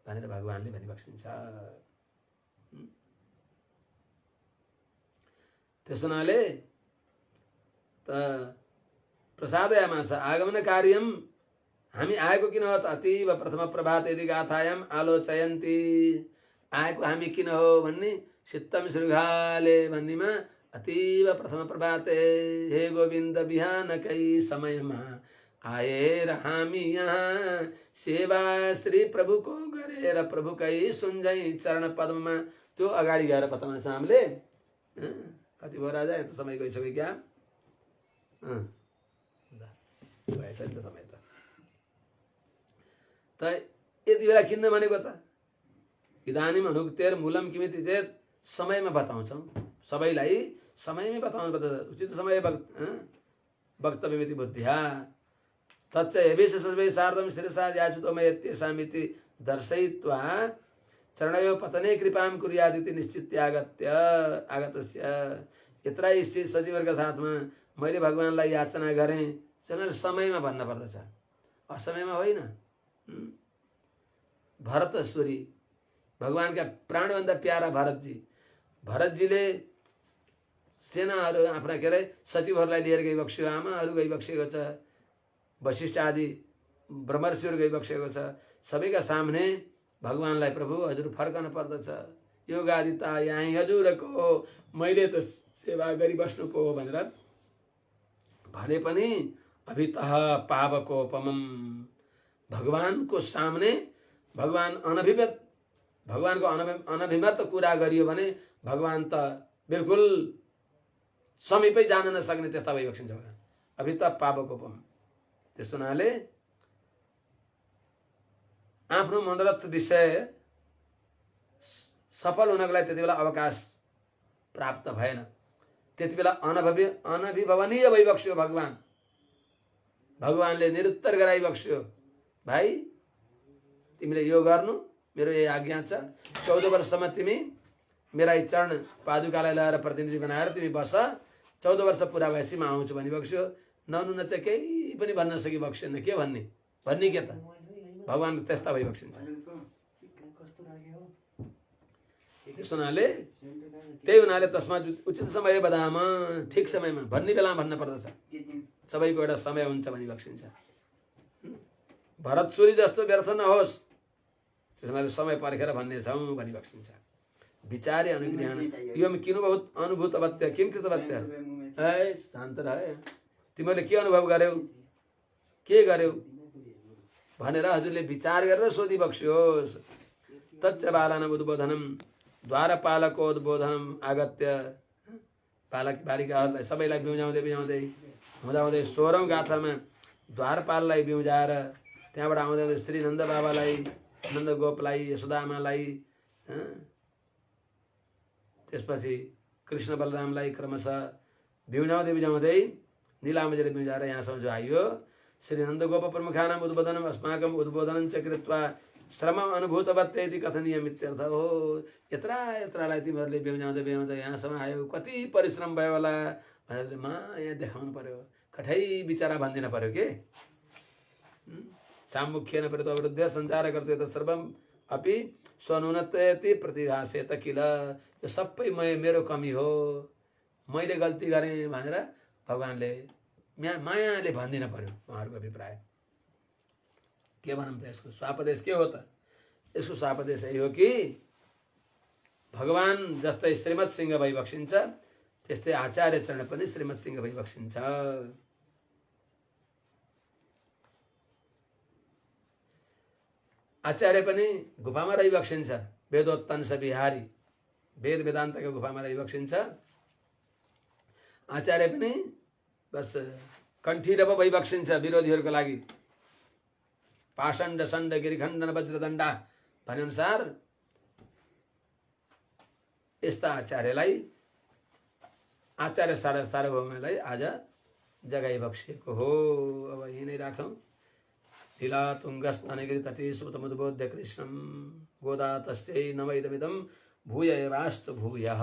भनेर भगवान्ले भनिबक्सिन्छ। त्यस हुनाले त प्रसादयामास आगमन कार्यम हामी आएको किन हो त अतीव प्रथम प्रभात यदि गाथायाम आलोचयन्ती। आएको हामी किन हो भन्ने सित्तम श्रृगाले भन्नेमा अतीव प्रथम प्रभाते हे गोविन्द बिहानकै समयमा आएर हामी यहाँ सेवा श्री प्रभुको गरेर प्रभुकै सुन्झै चरण पद्ममा। त्यो अगाडि गएर बताउने छ हामीले। कति भयो राजा, यता समय गइसक्यो क्या? भएछ नि त समय त यति बेला किन्न भनेको त इदानीम अनुक्तेर मूलम किमिति चेत समयमा बताउँछौँ। सबैलाई समयमै बताउनु पर्छ। उचित समय वक्तव्यमिति बुद्धिया तच्च एवेश सबै सार्धम शिरसा याचुतो म यत्यसामिति दर्शयित्वा चरणयो पतने कृपाम कुर्यादिति निश्चित्य आगतस्य। यत्रा स्थित सजीवहरूका साथमा मैले भगवान्लाई याचना गरेँ। चलन समयमा भन्न पर्दछ, असमयमा होइन। भरतश्वरी भगवानका प्राणभन्दा प्यारा भरतजीले सेनाहरू आफ्ना के अरे सचिवहरूलाई लिएर गइबक्स्यो। आमाहरू गइबक्सेको छ, वशिष्ठ आदि ब्रह्मर्षिहरू गइबक्सेको छ। सबैका सामने भगवान्लाई प्रभु हजुर फर्कन पर्दछ, योग आदिता यहीँ हजुरको मैले त सेवा गरिबस्नु पो भनेर भने पनि अभितः पावकोपमम। भगवानको सामने भगवानको अनभिमत कुरा गरियो भने भगवान त बिल्कुल समीपै जान नसक्ने त्यस्ता भइबक्सिन्छ भगवान। अभितः पावकोपम। त्यस हुनाले आफ्नो मनोरथ विषय सफल हुनको लागि त्यति बेला अवकाश प्राप्त भएन। त्यति बेला अनभिभवनीय भइबक्स्यो भगवानले निरुत्तर गराइबक्स्यो। भाइ तिमीले यो गर्नु, मेरो यही आज्ञा छ। 14 वर्षसम्म तिमी मेरा चरण पादुकालाई लगाएर प्रतिनिधि बनाएर तिमी बस। 14 वर्ष पुरा भएपछि म आउँछु भनिबक्स्यो। ननुन चाहिँ केही पनि भन्न सकिबक्सेन। के भन्ने के त भगवान त्यस्ता भइबक्सिन्छ। त्यस हुनाले त्यही हुनाले तस्मा उचित समय बदाम, ठिक समयमा भन्ने बेलामा भन्न पर्दछ। सबैको एउटा समय हुन्छ भनिबक्सिन्छ। भरत सूर्य जस्तो व्यर्थ नहोस्, त्यस हुनाले समय पर्खेर भन्ने छौँ भनिबक्सिन्छ। विचारे अनुग्रहण यो किन बहुत अनुभूतवत्य किम कृतवत्य। है शान्त रह, तिमीले के अनुभव गर्यौ, के गर्यौ भनेर हजुरले विचार गरेर सोधिबक्स्योस्। तच्च बालानाम उद्बोधनम द्वारपालको उद्बोधनम आगत्य। बालक बालिकाहरूलाई सबैलाई बिउजाउँदै हुँदाहुँदै 16औं गाथामा द्वारपाललाई बिउजाएर त्यहाँबाट आउँदै श्री नन्द बाबालाई, नन्द गोपलाई, यशोदामालाई, त्यसपछि कृष्ण बलरामलाई क्रमशः बिउजाउँदै नीलामजीले बिउजाएर यहाँसम्म जो आइयो। श्री नन्द गोप प्रमुखानाम उद्बोधनम अस्माकम उद्बोधनं च कृत्वा श्रम अनुभूतवत्ते इति कथनीय मित्यर्थ हो। यत्रालाई तिमीहरूले बिउजाउँदै यहाँसम्म आयो, कति परिश्रम भयो होला भनेर माया देखाउनु पर्यो। कठै बिचारा भनिदिन पर्यो के। सामुख्येन परितो अवरुद्ध सञ्चार गर्तो यत सर्वम अपि स्वनुनतयति प्रतिभासेत किल। यो सबै मेरो कमी हो, मैले गल्ती गरेँ भनेर भगवानले मायाले भनिदिन पर्यो। उहाँहरूको अभिप्राय के भनौँ त यसको स्वापदेश के हो त? यसको स्वापदेश यही हो कि भगवान जस्तै श्रीमत सिंह भई बक्सिन्छ त्यस्तै आचार्य चरण पनि श्रीमत सिंह भई बक्सिन्छ। आचार्य पनि गुफामा रही बक्सिन्छ, वेदोत्तंस बिहारी, वेद वेदान्तको गुफामा रही बक्सिन्छ। आचार्य पनि बस कण्ठीरव भई बक्सिन्छ विरोधीहरूको लागि। पाषण्ड सण्ड गिरिखण्डन वज्रदण्डा भनेअनुसार यस्ता आचार्यलाई, आचार्य सार्वभौमलाई आज जगाइ बक्सिएको हो। अब यही नै राखौँ। लीला तुङ्गस्तनगिरि तटे सुतमुद्बोध्य कृष्णं गोदा तस्यै नमः इदमिदं भूय एवास्तु भूयः।